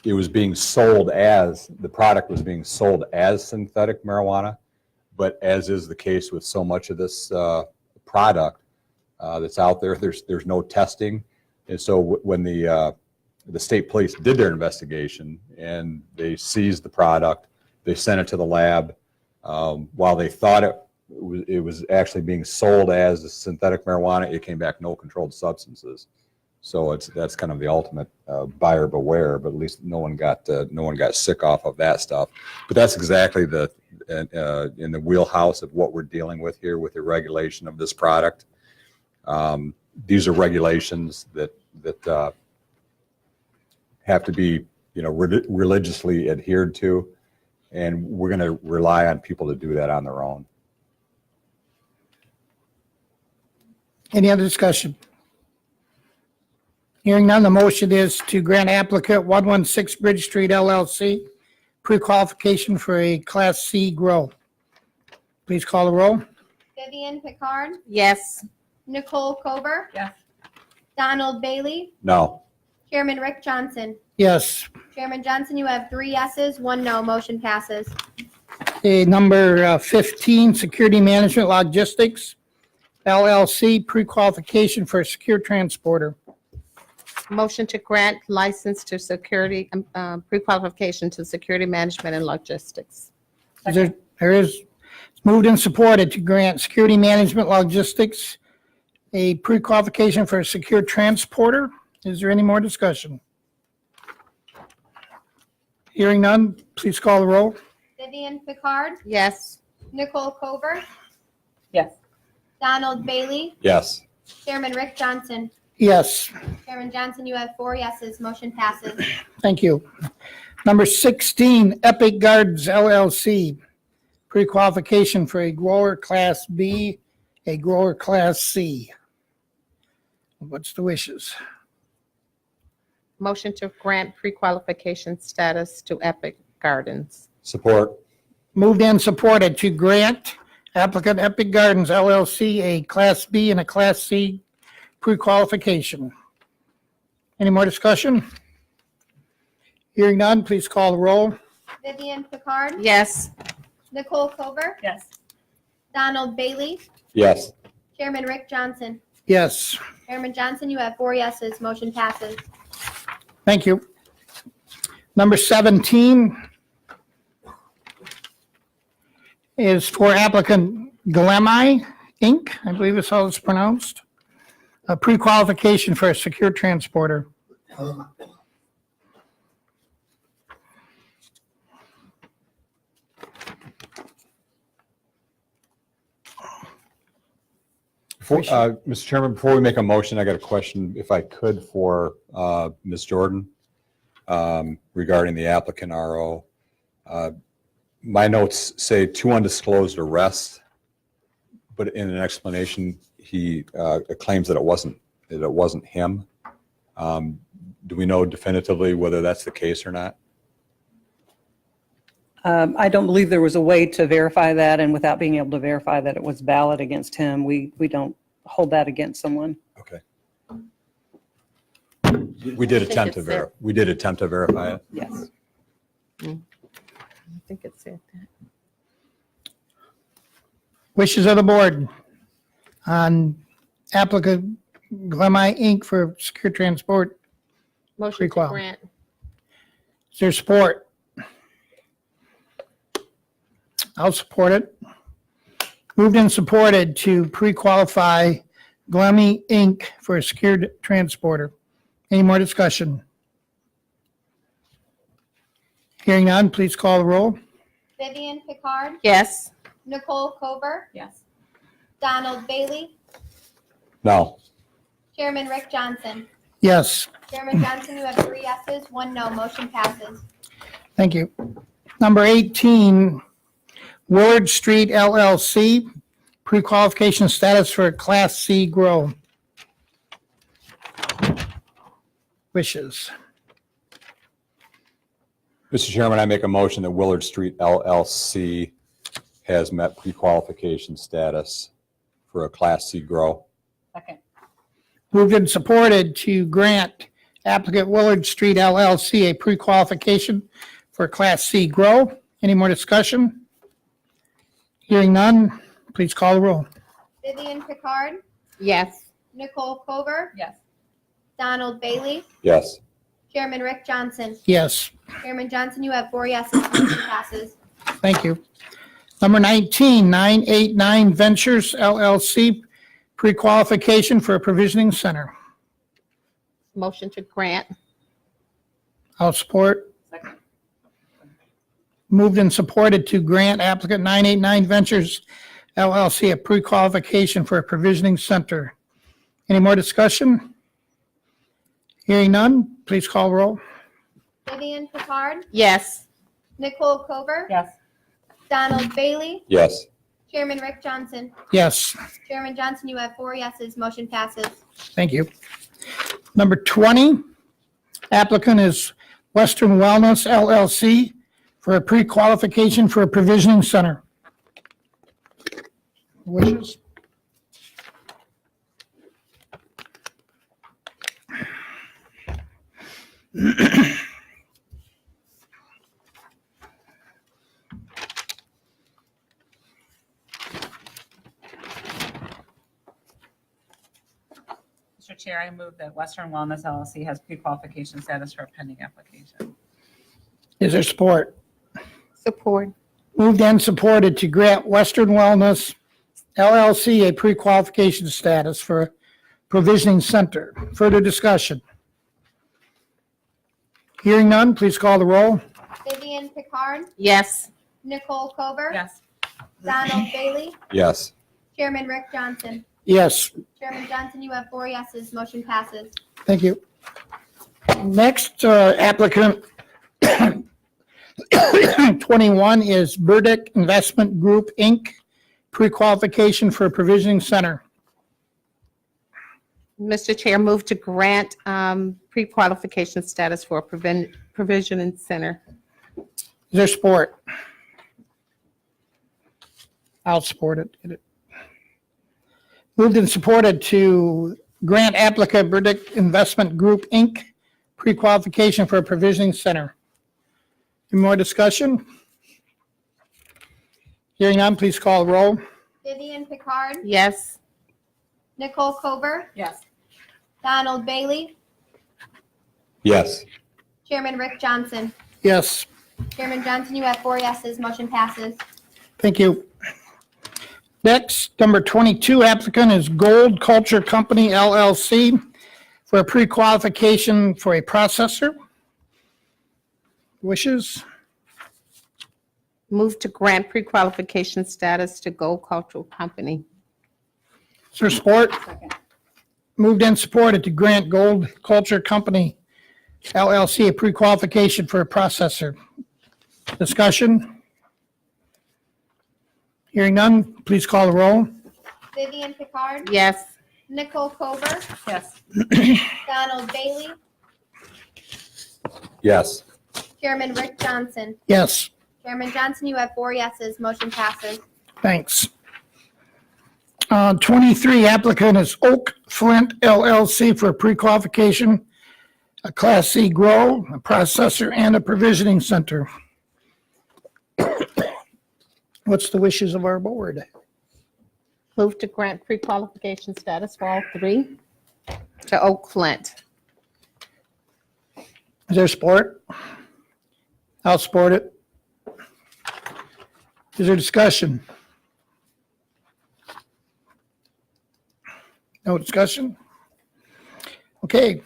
D: it was being sold as, the product was being sold as synthetic marijuana, but as is the case with so much of this product that's out there, there's no testing. And so when the state police did their investigation and they seized the product, they sent it to the lab. While they thought it was actually being sold as a synthetic marijuana, it came back no controlled substances. So that's kind of the ultimate buyer beware. But at least no one got sick off of that stuff. But that's exactly in the wheelhouse of what we're dealing with here with the regulation of this product. these are regulations that have to be, religiously adhered to, and we're going to rely on people to do that on their own.
A: Any other discussion? Hearing none, the motion is to grant applicant 116 Bridge Street LLC pre-qualification for a Class C grow. Please call the roll.
B: Vivian Picard,
C: Yes.
B: Nicole Kober,
E: Yes.
B: Donald Bailey,
D: No.
B: Chairman Rick Johnson.
A: Yes.
B: Chairman Johnson, you have 3 yeses, 1 no, motion passes.
A: Okay, number 15, Security Management Logistics LLC pre-qualification for a secure transporter.
C: Motion to grant license to security, pre-qualification to security management and logistics.
A: It's moved and supported to grant Security Management Logistics a pre-qualification for a secure transporter. Is there any more discussion? Hearing none, please call the roll.
B: Vivian Picard,
C: Yes.
B: Nicole Kober,
E: Yes.
B: Donald Bailey,
D: Yes.
B: Chairman Rick Johnson.
A: Yes,
B: Chairman Johnson, you have 4 yeses, motion passes.
A: thank you. Number 16, Epic Gardens LLC, pre-qualification for a grower Class B, a grower Class C. What's the wishes?
C: Motion to grant pre-qualification status to Epic Gardens.
D: Support.
A: Moved and supported to grant applicant Epic Gardens LLC a Class B and a Class C pre-qualification. Any more discussion? Hearing none, please call the roll.
B: Vivian Picard,
C: Yes.
B: Nicole Kober,
E: Yes.
B: Donald Bailey,
D: Yes.
B: Chairman Rick Johnson.
A: Yes,
B: Chairman Johnson, you have 4 yeses, motion passes.
A: thank you. Number 17 is for applicant Glemi Inc., I believe it's how it's pronounced, a pre-qualification for a secure transporter.
D: Mr. Chairman, before we make a motion, I got a question, if I could, for Ms. Jordan regarding the applicant RO. My notes say 2 undisclosed arrests, but in an explanation, he claims that it wasn't him. Do we know definitively whether that's the case or not?
H: I don't believe there was a way to verify that, and without being able to verify that it was valid against him, we don't hold that against someone.
D: Okay. We did attempt to verify it.
H: Yes.
C: I think it said that.
A: Wishes of the board on applicant Glemi Inc. for secure transport.
C: Motion to
A: Pre-qual.
C: grant.
A: Is there support? I'll support it. Moved and supported to pre-qualify Glemi Inc. for a secured transporter. Any more discussion? Hearing none, please call the roll.
B: Vivian Picard,
C: Yes.
B: Nicole Kober,
E: Yes.
B: Donald Bailey,
D: No.
B: Chairman Rick Johnson.
A: Yes,
B: Chairman Johnson, you have 3 yeses, 1 no, motion passes.
A: thank you. Number 18, Willard Street LLC, pre-qualification status for a Class C grow. Wishes.
D: Mr. Chairman, I make a motion that Willard Street LLC has met pre-qualification status for a Class C grow.
E: Second.
A: Moved and supported to grant applicant Willard Street LLC a pre-qualification for Class C grow. Any more discussion? Hearing none, please call the roll.
B: Vivian Picard,
C: Yes.
B: Nicole Kober,
E: Yes.
B: Donald Bailey,
D: Yes.
B: Chairman Rick Johnson.
A: Yes,
B: Chairman Johnson, you have 4 yeses, motion passes.
A: thank you. Number 19, 989 Ventures LLC, pre-qualification for a provisioning center.
C: Motion to grant.
A: I'll support.
E: Second.
A: Moved and supported to grant applicant 989 Ventures LLC a pre-qualification for a provisioning center. Any more discussion? Hearing none, please call roll.
B: Vivian Picard,
C: Yes.
B: Nicole Cover,
E: Yes.
B: Donald Bailey,
D: Yes.
B: Chairman Rick Johnson.
A: Yes,
B: Chairman Johnson, you have 4 yeses, motion passes.
A: thank you. Number 20, applicant is Western Wellness LLC for a pre-qualification for a provisioning center. Wishes?
E: Mr. Chair, I move that Western Wellness LLC has pre-qualification status for a pending application.
A: Is there support?
C: Support.
A: Moved and supported to grant Western Wellness LLC a pre-qualification status for a provisioning center. Further discussion? Hearing none, please call the roll.
B: Vivian Picard,
C: Yes.
B: Nicole Cover,
E: Yes.
B: Donald Bailey,
D: Yes.
B: Chairman Rick Johnson.
A: Yes,
B: Chairman Johnson, you have 4 yeses, motion passes.
A: thank you. Next applicant, 21, is Burdick Investment Group, Inc., pre-qualification for a provisioning center.
C: Mr. Chair, move to grant pre-qualification status for a provisioning center.
A: Is there support? I'll support it. Moved and supported to grant applicant Burdick Investment Group, Inc., pre-qualification for a provisioning center. Any more discussion? Hearing none, please call the roll.
B: Vivian Picard,
C: Yes.
B: Nicole Cover,
E: Yes.
B: Donald Bailey,
D: Yes.
B: Chairman Rick Johnson.
A: Yes,
B: Chairman Johnson, you have 4 yeses, motion passes.
A: thank you. Next, number 22, applicant is Gold Culture Company, LLC, for a pre-qualification for a processor. Wishes?
C: Move to grant pre-qualification status to Gold Cultural Company.
A: Is there support?
E: Second.
A: Moved and supported to grant Gold Culture Company, LLC, a pre-qualification for a processor. Discussion? Hearing none, please call the roll.
B: Vivian Picard,
C: Yes.
B: Nicole Cover,
E: Yes.
B: Donald Bailey,
D: Yes.
B: Chairman Rick Johnson.
A: Yes,
B: Chairman Johnson, you have 4 yeses, motion passes.
A: thanks. 23, applicant is Oak Flint, LLC, for a pre-qualification, a Class C grow, a processor, and a provisioning center. What's the wishes of our board?
C: Move to grant pre-qualification status for all 3 to Oak Flint.
A: Is there support? I'll support it. Is there discussion? No discussion? Okay,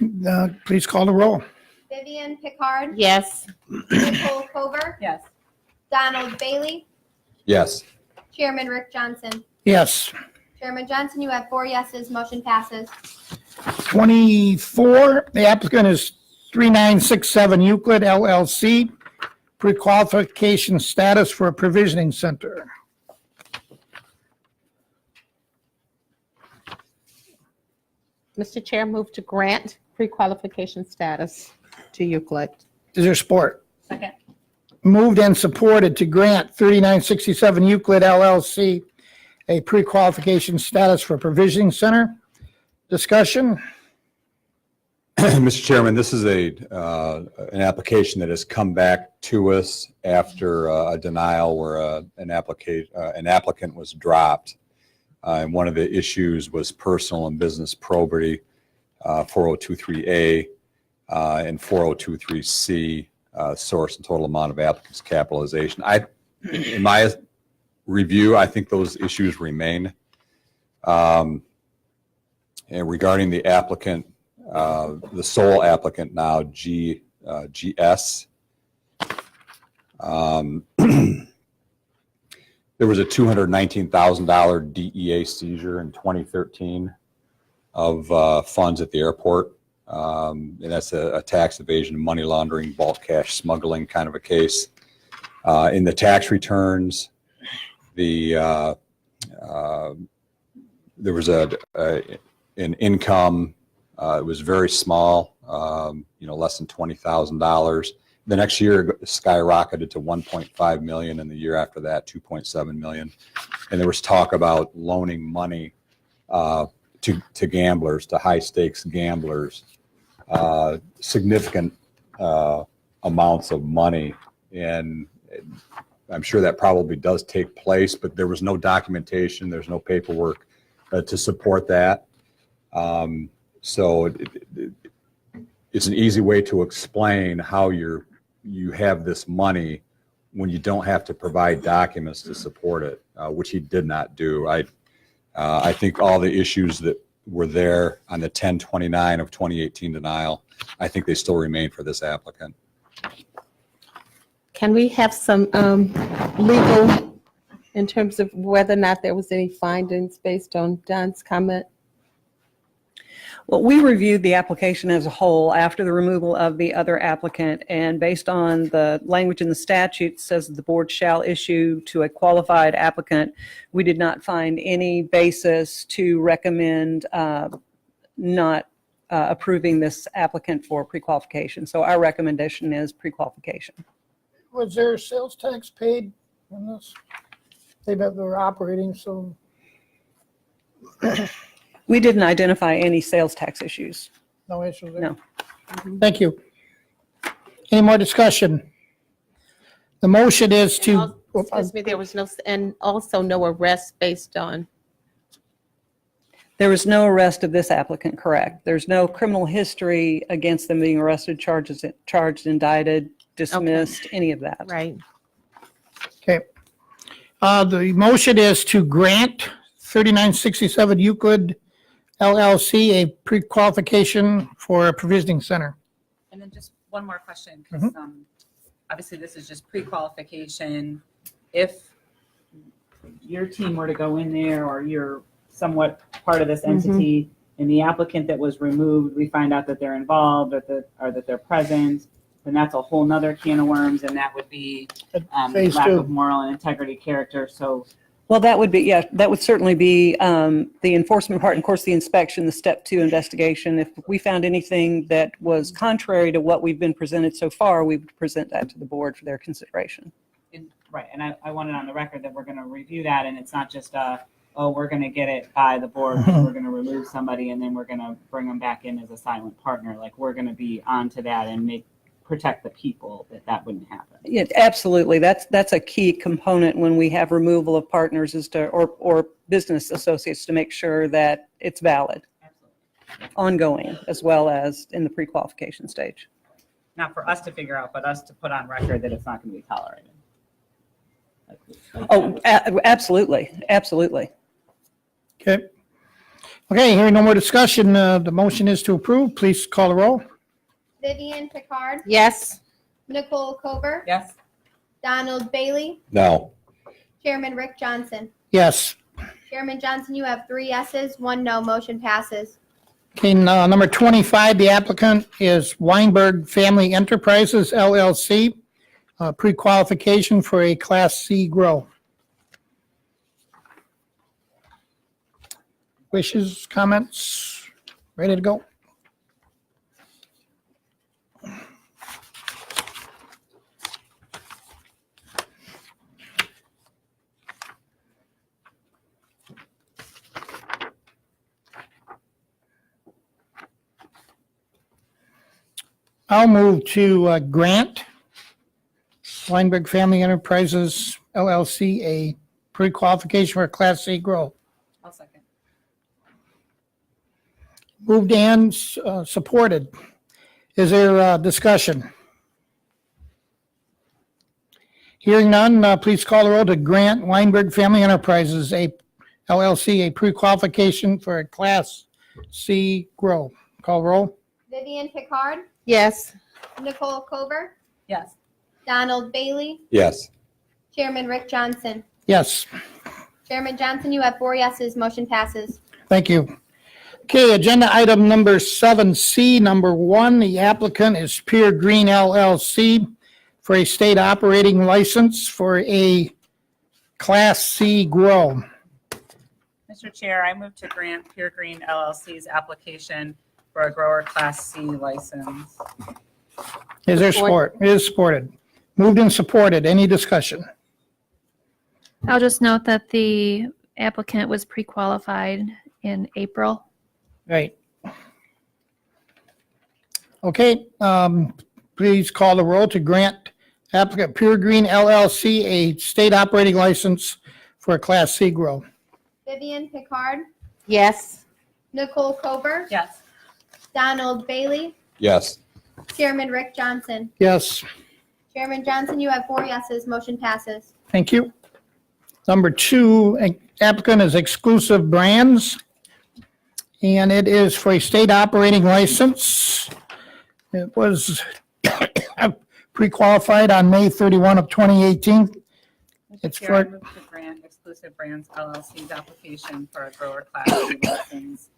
A: please call the roll.
B: Vivian Picard,
C: Yes.
B: Nicole Cover,
E: Yes.
B: Donald Bailey,
D: Yes.
B: Chairman Rick Johnson.
A: Yes.
B: Chairman Johnson, you have 4 yeses, motion passes.
A: 24, the applicant is 3967 Euclid LLC, pre-qualification status for a provisioning center.
C: Mr. Chair, move to grant pre-qualification status to Euclid.
A: Is there support?
E: Second.
A: Moved and supported to grant 3967 Euclid LLC a pre-qualification status for a provisioning center. Discussion?
D: Mr. Chairman, this is an application that has come back to us after a denial where an applicant was dropped. And one of the issues was personal and business probity, 4023A and 4023C, source and total amount of applicants' capitalization. In my review, I think those issues remain. And regarding the applicant, the sole applicant now, GS. There was a $219,000 DEA seizure in 2013. of funds at the airport. And that's a tax evasion, money laundering, bulk cash smuggling kind of a case. In the tax returns, there was an income. It was very small, less than $20,000. The next year it skyrocketed to 1.5 million, and the year after that 2.7 million. And there was talk about loaning money to gamblers, to high stakes gamblers, significant amounts of money. And I'm sure that probably does take place, but there was no documentation, there's no paperwork to support that. So it's an easy way to explain how you have this money when you don't have to provide documents to support it, which he did not do. I think all the issues that were there on the 10/29 of 2018 denial, I think they still remain for this applicant.
C: Can we have some legal in terms of whether or not there was any findings based on Don's comment?
H: Well, we reviewed the application as a whole after the removal of the other applicant, and based on the language in the statute says that the board shall issue to a qualified applicant. We did not find any basis to recommend not approving this applicant for pre-qualification. So our recommendation is pre-qualification.
A: Was there sales tax paid on this? They were operating, so.
H: We didn't identify any sales tax issues.
A: No issues there?
H: No.
A: Thank you. Any more discussion? The motion is to.
C: Excuse me, there was no, and also no arrest based on.
H: There was no arrest of this applicant, correct? There's no criminal history against them being arrested, charged, indicted, dismissed, any of that.
C: Right.
A: Okay. The motion is to grant 3967 Euclid LLC a pre-qualification for a provisioning center.
E: And then just one more question, because obviously this is just pre-qualification. If your team were to go in there, or you're somewhat part of this entity, and the applicant that was removed, we find out that they're involved or that they're present, then that's a whole nother can of worms, and that would be
A: Phase
E: lack
A: two.
E: of moral and integrity character. So
H: Well, that would be, yeah, that would certainly be the enforcement part, and of course, the inspection, the step 2 investigation. If we found anything that was contrary to what we've been presented so far, we would present that to the board for their consideration.
E: right, and I want it on the record that we're going to review that, and it's not just we're going to get it by the board, we're going to remove somebody, and then we're going to bring them back in as a silent partner. Like, we're going to be onto that and protect the people, that wouldn't happen.
H: Yeah, absolutely. That's a key component when we have removal of partners or business associates, to make sure that it's valid,
E: Absolutely.
H: ongoing, as well as in the pre-qualification stage.
E: Not for us to figure out, but us to put on record that it's not going to be tolerated.
H: Oh, absolutely, absolutely.
A: Okay. Okay, hearing no more discussion, the motion is to approve. Please call the roll.
B: Vivian Picard,
C: Yes.
B: Nicole Cover,
E: Yes.
B: Donald Bailey,
D: No.
B: Chairman Rick Johnson.
A: Yes.
B: Chairman Johnson, you have 3 yeses, 1 no, motion passes.
A: Okay, number 25, the applicant is Weinberg Family Enterprises LLC, pre-qualification for a Class C grow. Wishes, comments, ready to go? I'll move to grant Weinberg Family Enterprises LLC a pre-qualification for a Class C grow.
E: I'll second.
A: Moved and supported. Is there discussion? Hearing none, please call the roll to grant Weinberg Family Enterprises LLC a pre-qualification for a Class C grow. Call roll.
B: Vivian Picard,
C: Yes.
B: Nicole Cover,
E: Yes.
B: Donald Bailey,
D: Yes.
B: Chairman Rick Johnson.
A: Yes,
B: Chairman Johnson, you have 4 yeses, motion passes.
A: thank you. Okay, agenda item number 7C, number 1, the applicant is Pure Green LLC for a state operating license for a Class C grow.
E: Mr. Chair, I move to grant Pure Green LLC's application for a grower Class C license.
A: Is there support? It is supported. Moved and supported. Any discussion?
F: I'll just note that the applicant was pre-qualified in April.
A: Right. Okay, please call the roll to grant applicant Pure Green LLC a state operating license for a Class C grow.
B: Vivian Picard,
C: Yes.
B: Nicole Kober,
E: Yes.
B: Donald Bailey,
D: Yes.
B: Chairman Rick Johnson.
A: Yes,
B: Chairman Johnson, you have 4 yeses. Motion passes.
A: thank you. Number 2, applicant is Exclusive Brands, and it is for a state operating license. It was pre-qualified on May 31 of 2018.
E: Mr.
A: It's
E: Chair, I
A: for-
E: move to grant Exclusive Brands LLC's application for a grower Class C license,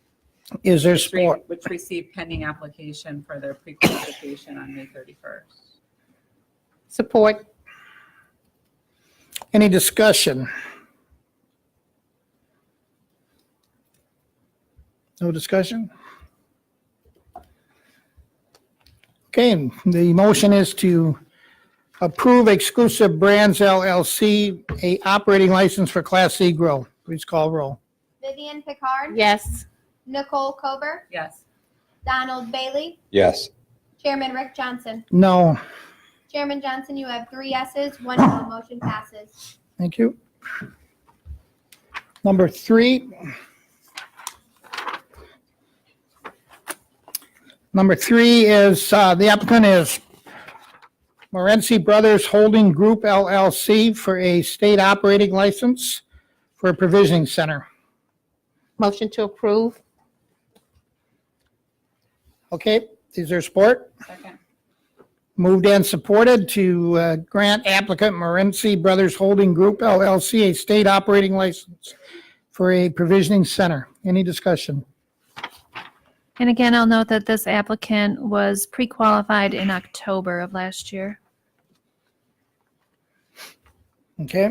A: Is there support?
E: which received pending application for their pre-qualification on May 31st.
C: Support.
A: Any discussion? No discussion? Okay, the motion is to approve Exclusive Brands LLC, a operating license for Class C grow. Please call roll.
B: Vivian Picard,
C: Yes.
B: Nicole Kober,
E: Yes.
B: Donald Bailey,
D: Yes.
B: Chairman Rick Johnson.
A: No,
B: Chairman Johnson, you have 3 yeses, 1 no. Motion passes.
A: thank you. Number 3. Number 3 is, the applicant is Morency Brothers Holding Group LLC for a state operating license for a provisioning center.
C: Motion to approve.
A: Okay, is there support?
E: Second.
A: Moved and supported to grant applicant Morency Brothers Holding Group LLC a state operating license for a provisioning center. Any discussion?
F: And again, I'll note that this applicant was pre-qualified in October of last year.
A: Okay.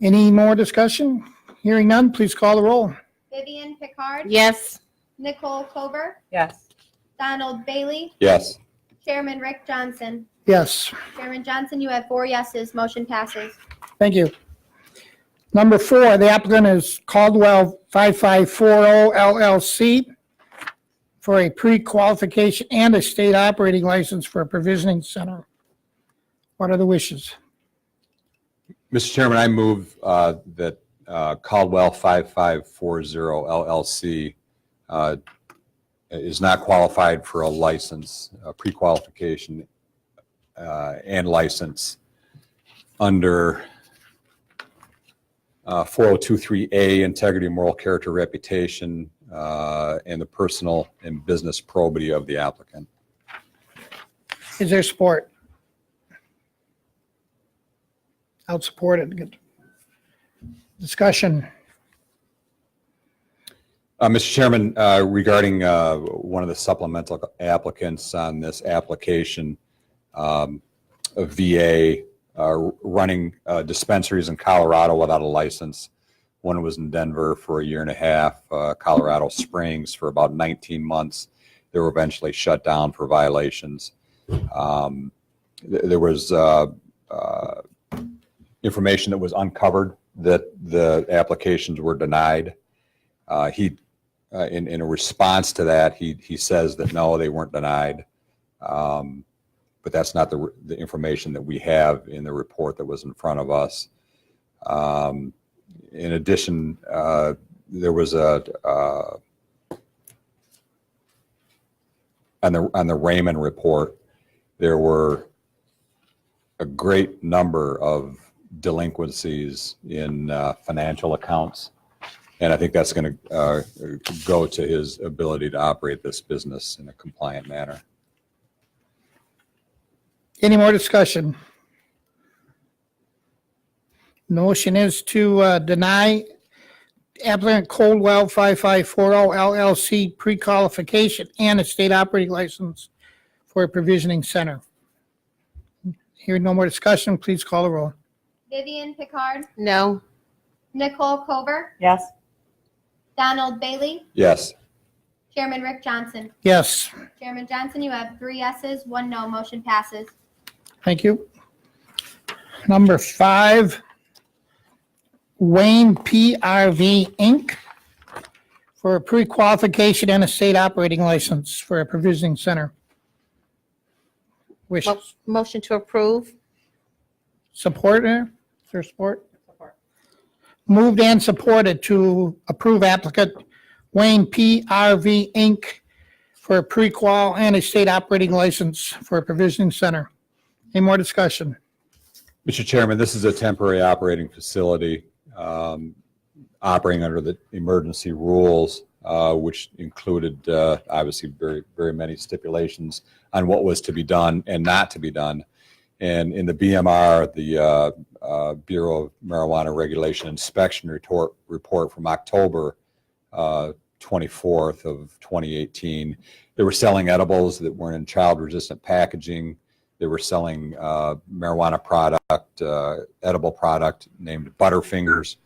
A: Any more discussion? Hearing none, please call the roll.
B: Vivian Picard,
C: Yes.
B: Nicole Kober,
E: Yes.
B: Donald Bailey,
D: Yes.
B: Chairman Rick Johnson.
A: Yes,
B: Chairman Johnson, you have 4 yeses. Motion passes.
A: thank you. Number 4, the applicant is Caldwell 5540 LLC for a pre-qualification and a state operating license for a provisioning center. What are the wishes?
D: Mr. Chairman, I move that Caldwell 5540 LLC is not qualified for a license, a pre-qualification and license under 4023A, integrity, moral character, reputation, and the personal and business probity of the applicant.
A: Is there support? I'll support it. Good. Discussion.
D: Mr. Chairman, regarding one of the supplemental applicants on this application, a VA running dispensaries in Colorado without a license. One was in Denver for a year and a half, Colorado Springs for about 19 months. They were eventually shut down for violations. There was information that was uncovered that the applications were denied. In a response to that, he says that no, they weren't denied. But that's not the information that we have in the report that was in front of us. In addition, there was on the Raymond report, there were a great number of delinquencies in financial accounts. And I think that's going to go to his ability to operate this business in a compliant manner.
A: Any more discussion? The motion is to deny applicant Coldwell 5540 LLC pre-qualification and a state operating license for a provisioning center. Hearing no more discussion, please call the roll.
B: Vivian Picard,
C: No.
B: Nicole Colbert,
E: Yes.
B: Donald Bailey,
D: Yes.
B: Chairman Rick Johnson.
A: Yes,
B: Chairman Johnson, you have 3 yeses, 1 no. Motion passes.
A: thank you. Number 5, Wayne PRV Inc. for a pre-qualification and a state operating license for a provisioning center. Wishes,
C: Motion to approve?
A: support there? Is there support? Moved and supported to approve applicant Wayne PRV Inc. for a pre-qual and a state operating license for a provisioning center. Any more discussion?
D: Mr. Chairman, this is a temporary operating facility operating under the emergency rules, which included obviously very, very many stipulations on what was to be done and not to be done. And in the BMR, the Bureau of Marijuana Regulation Inspection report from October 24th of 2018, they were selling edibles that weren't in child-resistant packaging. They were selling marijuana product, edible product named Butterfingers,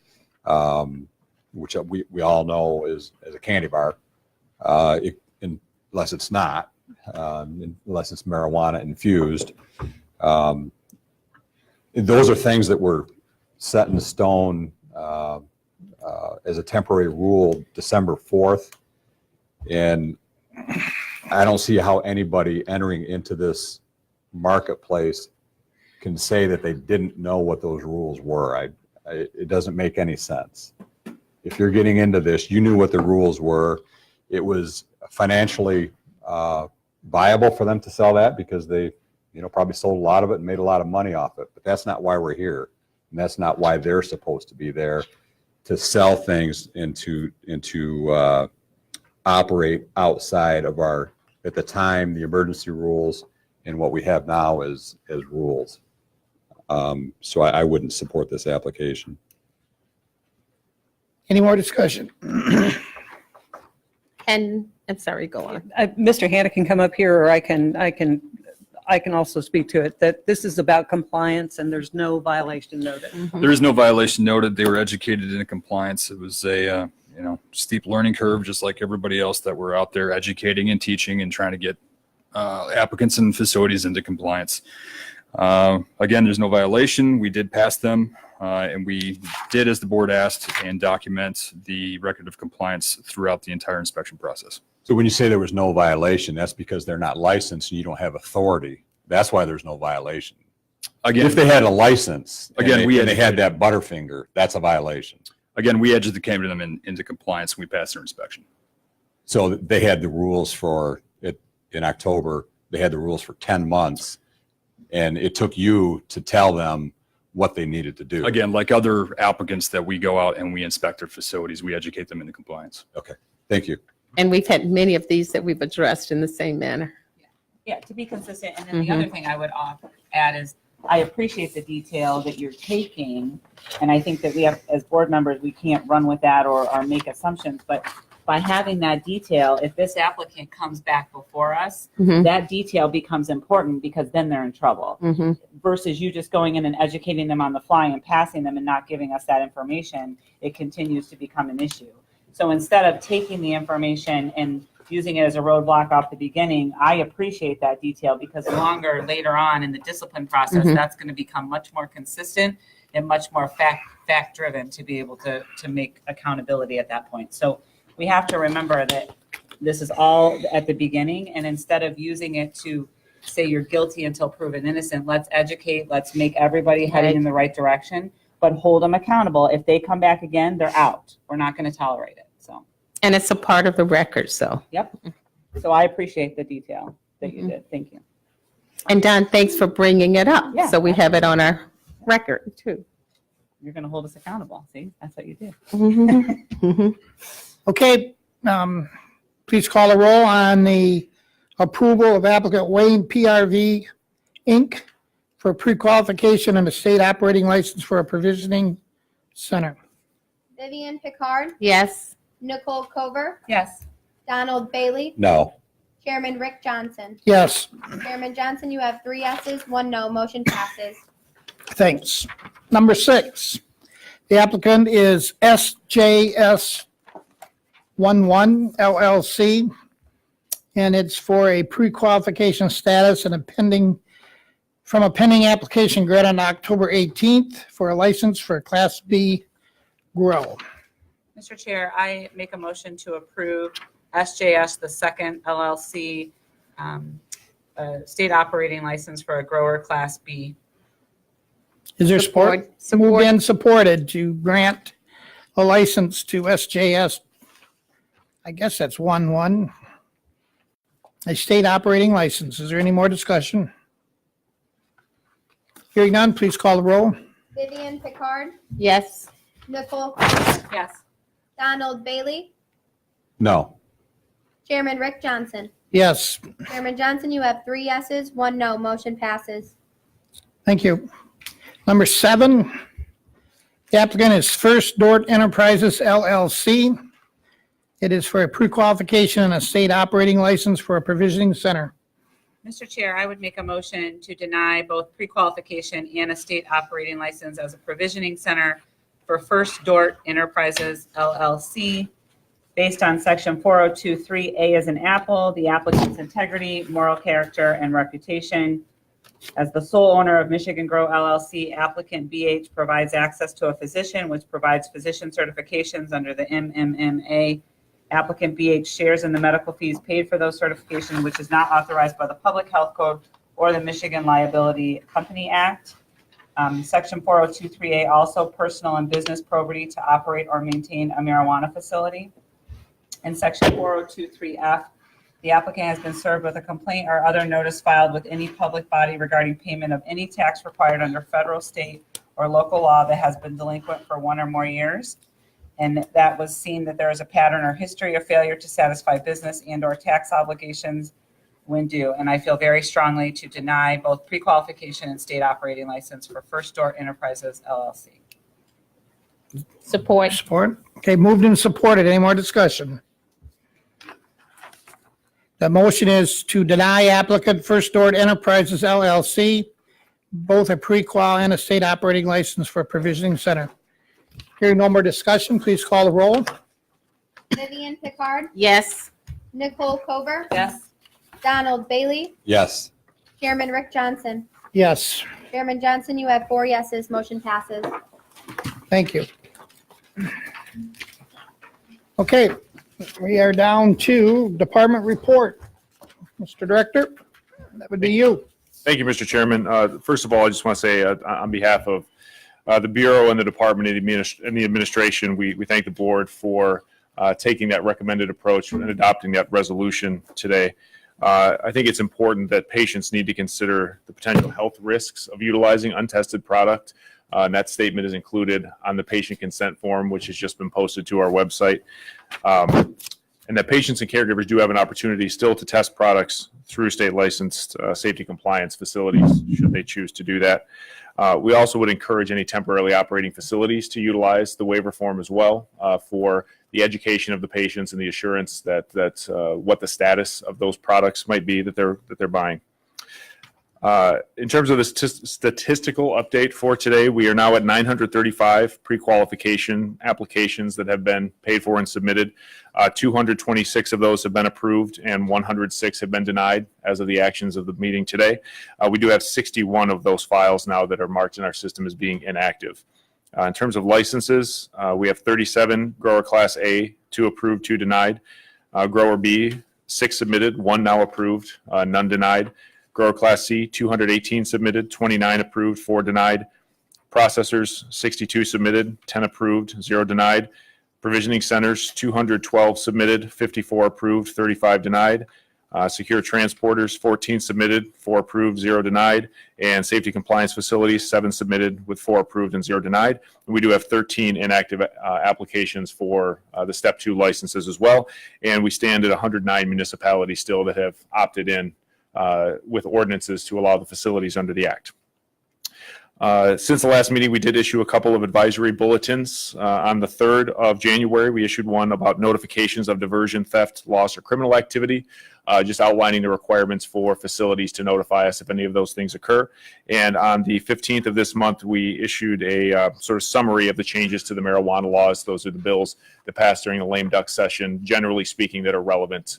D: which we all know is a candy bar, unless it's not, unless it's marijuana infused. Those are things that were set in stone as a temporary rule December 4th. And I don't see how anybody entering into this marketplace can say that they didn't know what those rules were. It doesn't make any sense. If you're getting into this, you knew what the rules were. It was financially viable for them to sell that because they, probably sold a lot of it and made a lot of money off it. But that's not why we're here, and that's not why they're supposed to be there, to sell things and to operate outside of our, at the time, the emergency rules and what we have now as rules. So I wouldn't support this application.
A: Any more discussion?
C: And sorry, go on.
H: Mr. Hanna can come up here, or I can also speak to it, that this is about compliance and there's no violation noted.
I: There is no violation noted. They were educated in compliance. It was a steep learning curve, just like everybody else that were out there educating and teaching and trying to get applicants and facilities into compliance. Again, there's no violation. We did pass them, and we did as the board asked and document the record of compliance throughout the entire inspection process.
D: So when you say there was no violation, that's because they're not licensed and you don't have authority. That's why there's no violation.
I: Again,
D: If they had a license,
I: Again,
D: and they had that Butterfinger, that's a violation.
I: Again, we educated them into compliance and we passed their inspection.
D: So they had the rules for it in October. They had the rules for 10 months, and it took you to tell them what they needed to do.
I: Again, like other applicants that we go out and we inspect their facilities, we educate them into compliance.
D: Okay, thank you.
C: And we've had many of these that we've addressed in the same manner.
E: Yeah, to be consistent. And then the other thing I would add is I appreciate the detail that you're taking. And I think that we have, as board members, we can't run with that or make assumptions. But by having that detail, if this applicant comes back before us, that detail becomes important because then they're in trouble. Versus you just going in and educating them on the fly and passing them and not giving us that information, it continues to become an issue. So instead of taking the information and using it as a roadblock off the beginning, I appreciate that detail because later on in the discipline process, that's going to become much more consistent and much more fact driven to be able to make accountability at that point. So we have to remember that this is all at the beginning, and instead of using it to say you're guilty until proven innocent, let's educate, let's make everybody heading in the right direction, but hold them accountable. If they come back again, they're out. We're not going to tolerate it. So.
C: And it's a part of the record, so.
E: Yep. So I appreciate the detail that you did. Thank you.
C: And Don, thanks for bringing it up.
E: Yeah.
C: So we have it on our record too.
E: You're going to hold us accountable. See, that's what you do.
A: Okay, please call a roll on the approval of applicant Wayne PRV Inc. for pre-qualification and a state operating license for a provisioning center.
B: Vivian Picard,
C: Yes.
B: Nicole Cover,
E: Yes.
B: Donald Bailey,
D: No.
B: Chairman Rick Johnson.
A: Yes,
B: Chairman Johnson, you have 3 yeses, 1 no. Motion passes.
A: thanks. Number 6, the applicant is SJS 11 LLC, and it's for a pre-qualification status and from a pending application granted on October 18th for a license for Class B grow.
E: Mr. Chair, I make a motion to approve SJS the second LLC state operating license for a grower Class B.
A: Is there support?
C: Support.
A: Moved and supported to grant a license to SJS, I guess that's 11, a state operating license. Is there any more discussion? Hearing none, please call the roll.
B: Vivian Picard,
C: Yes.
B: Nicole Cover,
E: Yes.
B: Donald Bailey,
D: No.
B: Chairman Rick Johnson.
A: Yes,
B: Chairman Johnson, you have 3 yeses, 1 no. Motion passes.
A: thank you. Number 7, the applicant is First Dort Enterprises LLC. It is for a pre-qualification and a state operating license for a provisioning center.
E: Mr. Chair, I would make a motion to deny both pre-qualification and a state operating license as a provisioning center for First Dort Enterprises LLC based on section 4023A as an apple, the applicant's integrity, moral character, and reputation. As the sole owner of Michigan Grow LLC, applicant BH provides access to a physician, which provides physician certifications under the MMMA. Applicant BH shares in the medical fees paid for those certifications, which is not authorized by the Public Health Code or the Michigan Liability Company Act. Section 4023A, also personal and business probity to operate or maintain a marijuana facility. In section 4023F, the applicant has been served with a complaint or other notice filed with any public body regarding payment of any tax required under federal, state, or local law that has been delinquent for 1 or more years. And that was seen that there is a pattern or history of failure to satisfy business and or tax obligations when due. And I feel very strongly to deny both pre-qualification and state operating license for First Dort Enterprises LLC.
C: Support.
A: Support? Okay, moved and supported. Any more discussion? The motion is to deny applicant First Dort Enterprises LLC, both a pre-qual and a state operating license for a provisioning center. Hearing no more discussion, please call the roll.
B: Vivian Picard,
C: Yes.
B: Nicole Cover,
E: Yes.
B: Donald Bailey,
D: Yes.
B: Chairman Rick Johnson.
A: Yes,
B: Chairman Johnson, you have 4 yeses. Motion passes.
A: thank you. Okay, we are down to department report. Mr. Director, that would be you.
G: Thank you, Mr. Chairman. First of all, I just want to say on behalf of the Bureau and the Department and the administration, we thank the board for taking that recommended approach and adopting that resolution today. I think it's important that patients need to consider the potential health risks of utilizing untested product. And that statement is included on the patient consent form, which has just been posted to our website. And that patients and caregivers do have an opportunity still to test products through state licensed safety compliance facilities, should they choose to do that. We also would encourage any temporarily operating facilities to utilize the waiver form as well for the education of the patients and the assurance that what the status of those products might be that they're buying. In terms of the statistical update for today, we are now at 935 pre-qualification applications that have been paid for and submitted. 226 of those have been approved and 106 have been denied as of the actions of the meeting today. We do have 61 of those files now that are marked in our system as being inactive. In terms of licenses, we have 37 grower class A, 2 approved, 2 denied. Grower B, 6 submitted, 1 now approved, none denied. Grower Class C, 218 submitted, 29 approved, 4 denied. Processors, 62 submitted, 10 approved, 0 denied. Provisioning centers, 212 submitted, 54 approved, 35 denied. Secure transporters, 14 submitted, 4 approved, 0 denied. And safety compliance facilities, 7 submitted with 4 approved and 0 denied. And we do have 13 inactive applications for the Step 2 licenses as well. And we stand at 109 municipalities still that have opted in with ordinances to allow the facilities under the Act. Since the last meeting, we did issue a couple of advisory bulletins. On the 3rd of January, we issued one about notifications of diversion, theft, loss, or criminal activity, just outlining the requirements for facilities to notify us if any of those things occur. And on the 15th of this month, we issued a sort of summary of the changes to the marijuana laws. Those are the bills that passed during the lame duck session, generally speaking, that are relevant,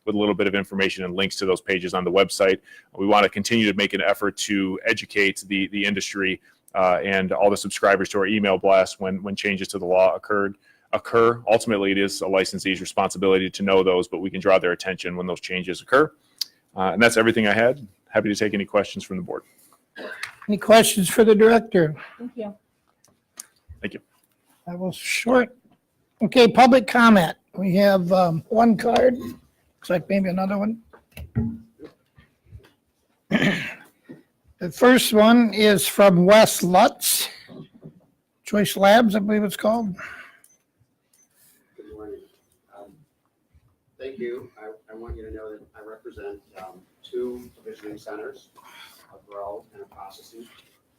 G: with a little bit of information and links to those pages on the website. We want to continue to make an effort to educate the industry and all the subscribers to our email blast when changes to the law occur. Ultimately, it is a licensee's responsibility to know those, but we can draw their attention when those changes occur. And that's everything I had. Happy to take any questions from the board.
A: Any questions for the director?
E: Thank you.
G: Thank you.
A: That was short. Okay, public comment. We have one card. Looks like maybe another one. The first one is from Wes Lutz, Choice Labs, I believe it's called.
J: Good morning. Thank you. I want you to know that I represent 2 provisioning centers, a grow and a processing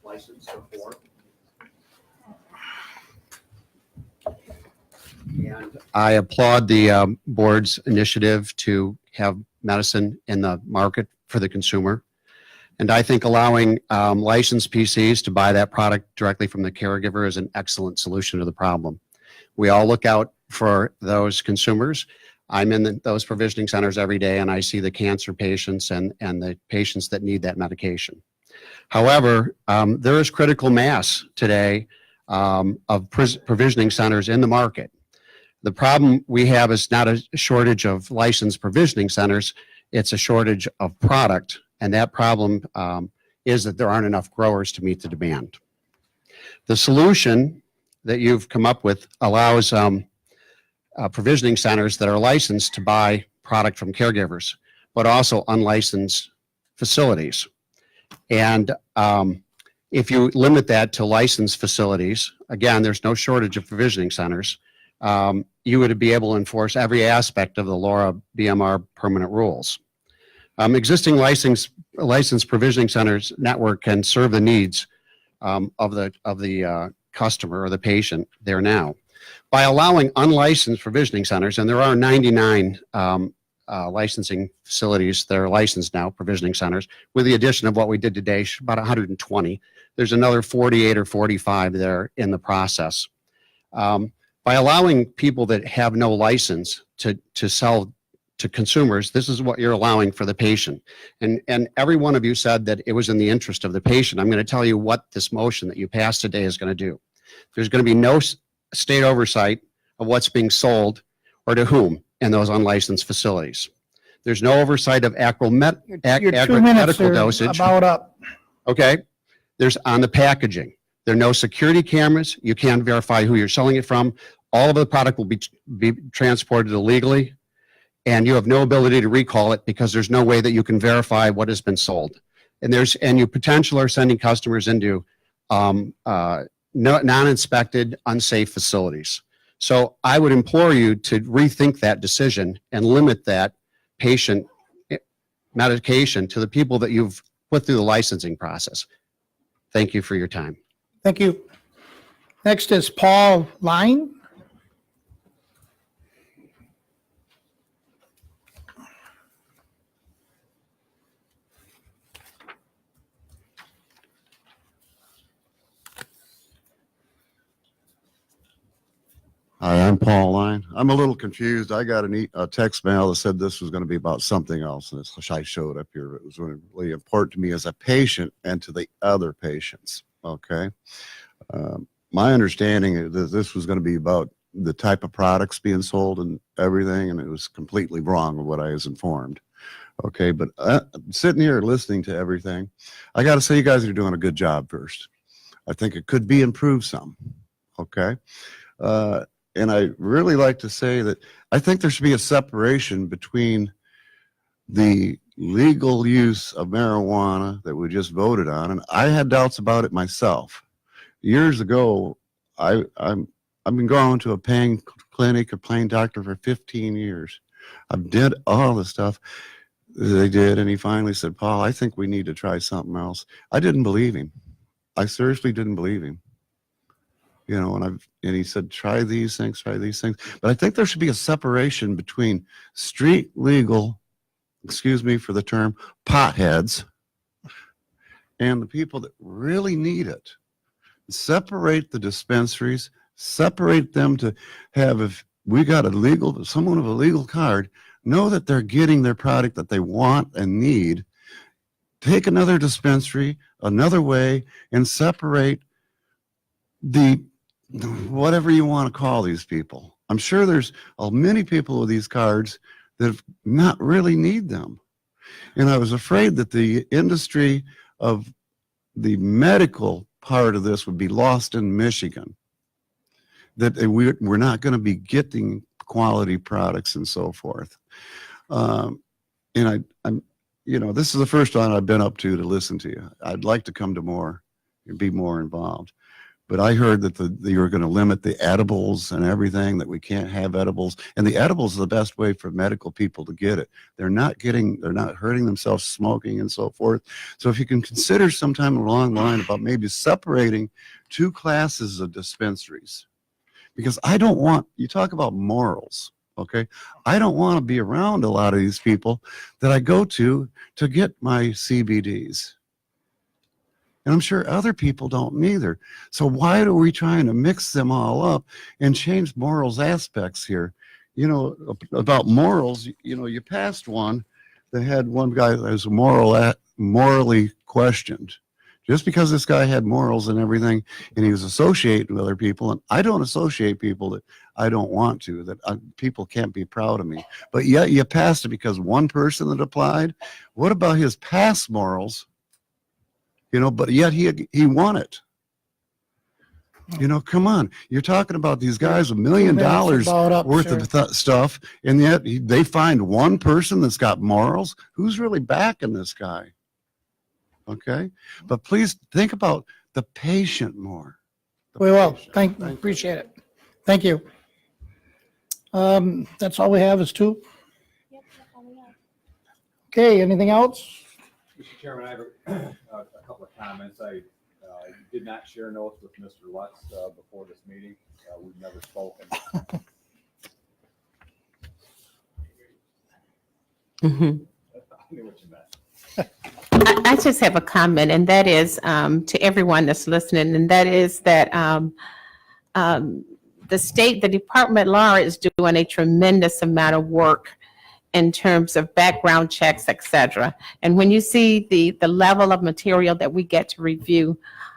J: license for 4. And I applaud the board's initiative to have medicine in the market for the consumer. And I think allowing licensed PCs to buy that product directly from the caregiver is an excellent solution to the problem. We all look out for those consumers. I'm in those provisioning centers every day, and I see the cancer patients and the patients that need that medication. However, there is critical mass today of provisioning centers in the market. The problem we have is not a shortage of licensed provisioning centers, it's a shortage of product. And that problem is that there aren't enough growers to meet the demand. The solution that you've come up with allows provisioning centers that are licensed to buy product from caregivers, but also unlicensed facilities. And if you limit that to licensed facilities, again, there's no shortage of provisioning centers, you would be able to enforce every aspect of the LAURA BMR permanent rules. Existing licensed provisioning centers network can serve the needs of the customer or the patient there now. By allowing unlicensed provisioning centers, and there are 99 licensing facilities that are licensed now, provisioning centers, with the addition of what we did today, about 120. There's another 48 or 45 that are in the process. By allowing people that have no license to sell to consumers, this is what you're allowing for the patient. And every one of you said that it was in the interest of the patient. I'm going to tell you what this motion that you passed today is going to do. There's going to be no state oversight of what's being sold or to whom in those unlicensed facilities. There's no oversight of
A: Your 2 minutes
J: medical
A: are
J: dosage.
A: about up.
J: Okay. There's on the packaging. There are no security cameras. You can't verify who you're selling it from. All of the product will be transported illegally, and you have no ability to recall it because there's no way that you can verify what has been sold. And you potentially are sending customers into non-inspected, unsafe facilities. So I would implore you to rethink that decision and limit that patient medication to the people that you've put through the licensing process. Thank you for your time.
A: Thank you. Next is Paul Line.
K: Hi, I'm Paul Line. I'm a little confused. I got a text mail that said this was going to be about something else, and I showed up here. It was really important to me as a patient and to the other patients. Okay. My understanding is that this was going to be about the type of products being sold and everything, and it was completely wrong with what I was informed. Okay, but sitting here listening to everything, I got to say you guys are doing a good job first. I think it could be improved some. Okay. And I really like to say that I think there should be a separation between the legal use of marijuana that we just voted on, and I had doubts about it myself. Years ago, I've been going to a pain clinic, a pain doctor for 15 years. I did all the stuff they did, and he finally said, "Paul, I think we need to try something else." I didn't believe him. I seriously didn't believe him. You know, and he said, try these things. But I think there should be a separation between street legal, excuse me for the term, potheads, and the people that really need it. Separate the dispensaries, separate them to have, if we got someone with a legal card, know that they're getting their product that they want and need. Take another dispensary, another way, and separate the, whatever you want to call these people. I'm sure there's many people with these cards that not really need them. And I was afraid that the industry of the medical part of this would be lost in Michigan, that we're not going to be getting quality products and so forth. And I'm, you know, this is the first time I've been up to listen to you. I'd like to come to more and be more involved. But I heard that you were going to limit the edibles and everything, that we can't have edibles. And the edibles are the best way for medical people to get it. They're not hurting themselves smoking and so forth. So if you can consider sometime along the line about maybe separating two classes of dispensaries, because I don't want, you talk about morals, okay? I don't want to be around a lot of these people that I go to get my CBDs. And I'm sure other people don't neither. So why are we trying to mix them all up and change morals aspects here? You know, about morals, you know, you passed one that had one guy that was morally questioned. Just because this guy had morals and everything, and he was associating with other people, and I don't associate people that I don't want to, that people can't be proud of me. But yet you passed it because one person that applied. What about his past morals? You know, but yet he won it. You know, come on. You're talking about these guys $1 million worth of stuff, and yet they find one person that's got morals. Who's really backing this guy? Okay? But please think about the patient more.
A: We will. Appreciate it. Thank you. That's all we have is two.
B: Yep, that's all we have.
A: Okay, anything else?
D: Mr. Chairman, I have a couple of comments. I did not share notes with Mr. Lutz before this meeting. We've never spoken.
C: Mhm.
D: I knew what you meant.
C: I just have a comment, and that is to everyone that's listening, and that is that the Department of Law is doing a tremendous amount of work in terms of background checks, et cetera. And when you see the level of material that we get to review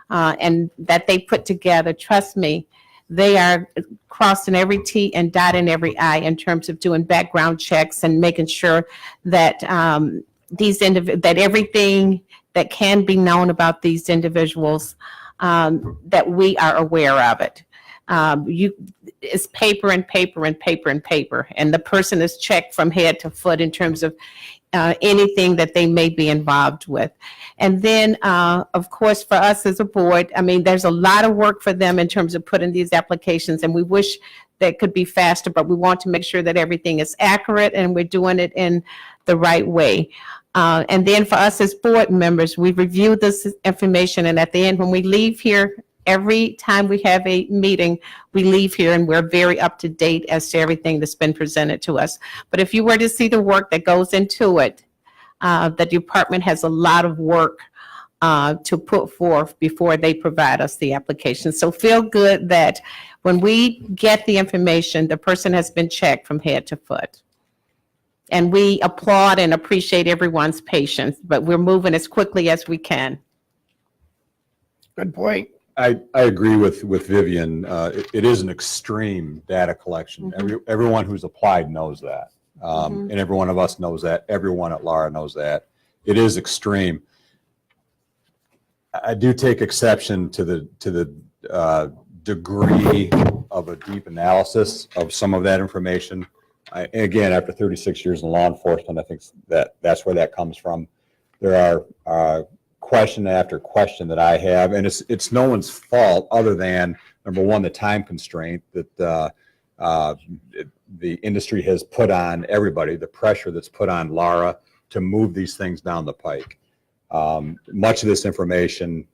C: and that they put together, trust me, they are crossing every T and dotting every I in terms of doing background checks and making sure that that everything that can be known about these individuals, that we are aware of it. It's paper and paper and paper and paper, and the person is checked from head to foot in terms of anything that they may be involved with. And then, of course, for us as a board, I mean, there's a lot of work for them in terms of putting these applications, and we wish that could be faster, but we want to make sure that everything is accurate and we're doing it in the right way. And then for us as board members, we review this information, and at the end, when we leave here, every time we have a meeting, we leave here and we're very up to date as to everything that's been presented to us. But if you were to see the work that goes into it, the department has a lot of work to put forth before they provide us the application. So feel good that when we get the information, the person has been checked from head to foot. And we applaud and appreciate everyone's patience, but we're moving as quickly as we can.
A: Good point.
D: I agree with Vivian. It is an extreme data collection.
C: Mm-hmm.
D: Everyone who's applied knows that. And every one of us knows that. Everyone at Lara knows that. It is extreme. I do take exception to the degree of a deep analysis of some of that information. Again, after 36 years in law enforcement, I think that's where that comes from. There are question after question that I have, and it's no one's fault other than, number one, the time constraint that the industry has put on everybody, the pressure that's put on Lara to move these things down the pike. Much of this information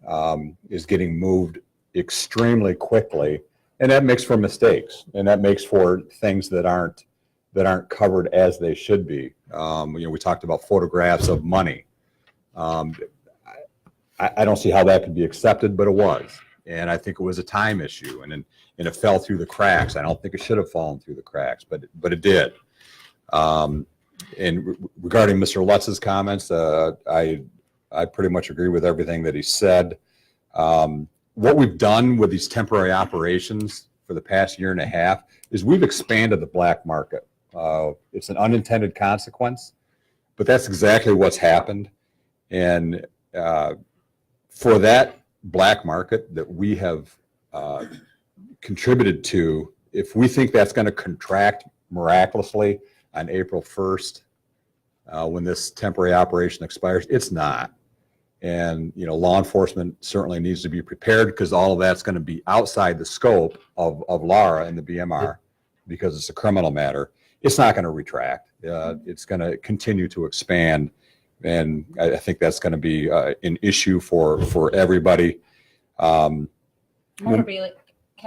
D: is getting moved extremely quickly, and that makes for mistakes, and that makes for things that aren't covered as they should be. We talked about photographs of money. I don't see how that could be accepted, but it was. And I think it was a time issue, and it fell through the cracks. I don't think it should have fallen through the cracks, but it did. And regarding Mr. Lutz's comments, I pretty much agree with everything that he said. What we've done with these temporary operations for the past year and a half is we've expanded the black market. It's an unintended consequence, but that's exactly what's happened. And for that black market that we have contributed to, if we think that's going to contract miraculously on April 1st, when this temporary operation expires, it's not. And, law enforcement certainly needs to be prepared, because all of that's going to be outside the scope of Lara and the BMR, because it's a criminal matter. It's not going to retract. It's going to continue to expand. And I think that's going to be an issue for everybody.
E: Member Bailey,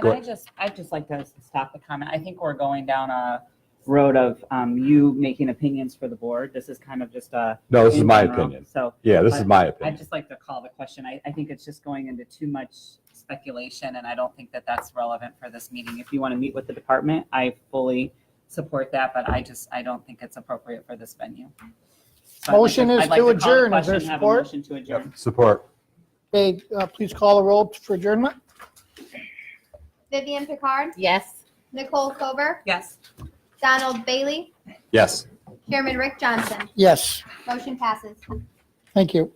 D: Go
E: I'd just like to stop the comment. I think we're going down a road of you making opinions for the board. This is kind of just a.
D: No, this is
E: in
D: my
E: general.
D: opinion.
E: So.
D: Yeah, this is my
E: I'd
D: opinion.
E: just like to call the question. I think it's just going into too much speculation, and I don't think that that's relevant for this meeting. If you want to meet with the department, I fully support that, but I don't think it's appropriate for this venue. So
A: Motion is
E: I'd like
A: to
E: call the
A: adjourn. Is there
E: question, have a
A: support?
E: motion to adjourn.
D: Support.
A: Okay, please call the roll for adjournment.
B: Vivian Picard,
C: Yes.
B: Nicole Kober,
E: Yes.
B: Donald Bailey,
D: Yes.
B: Chairman Rick Johnson.
A: Yes,
B: Motion passes.
A: thank you.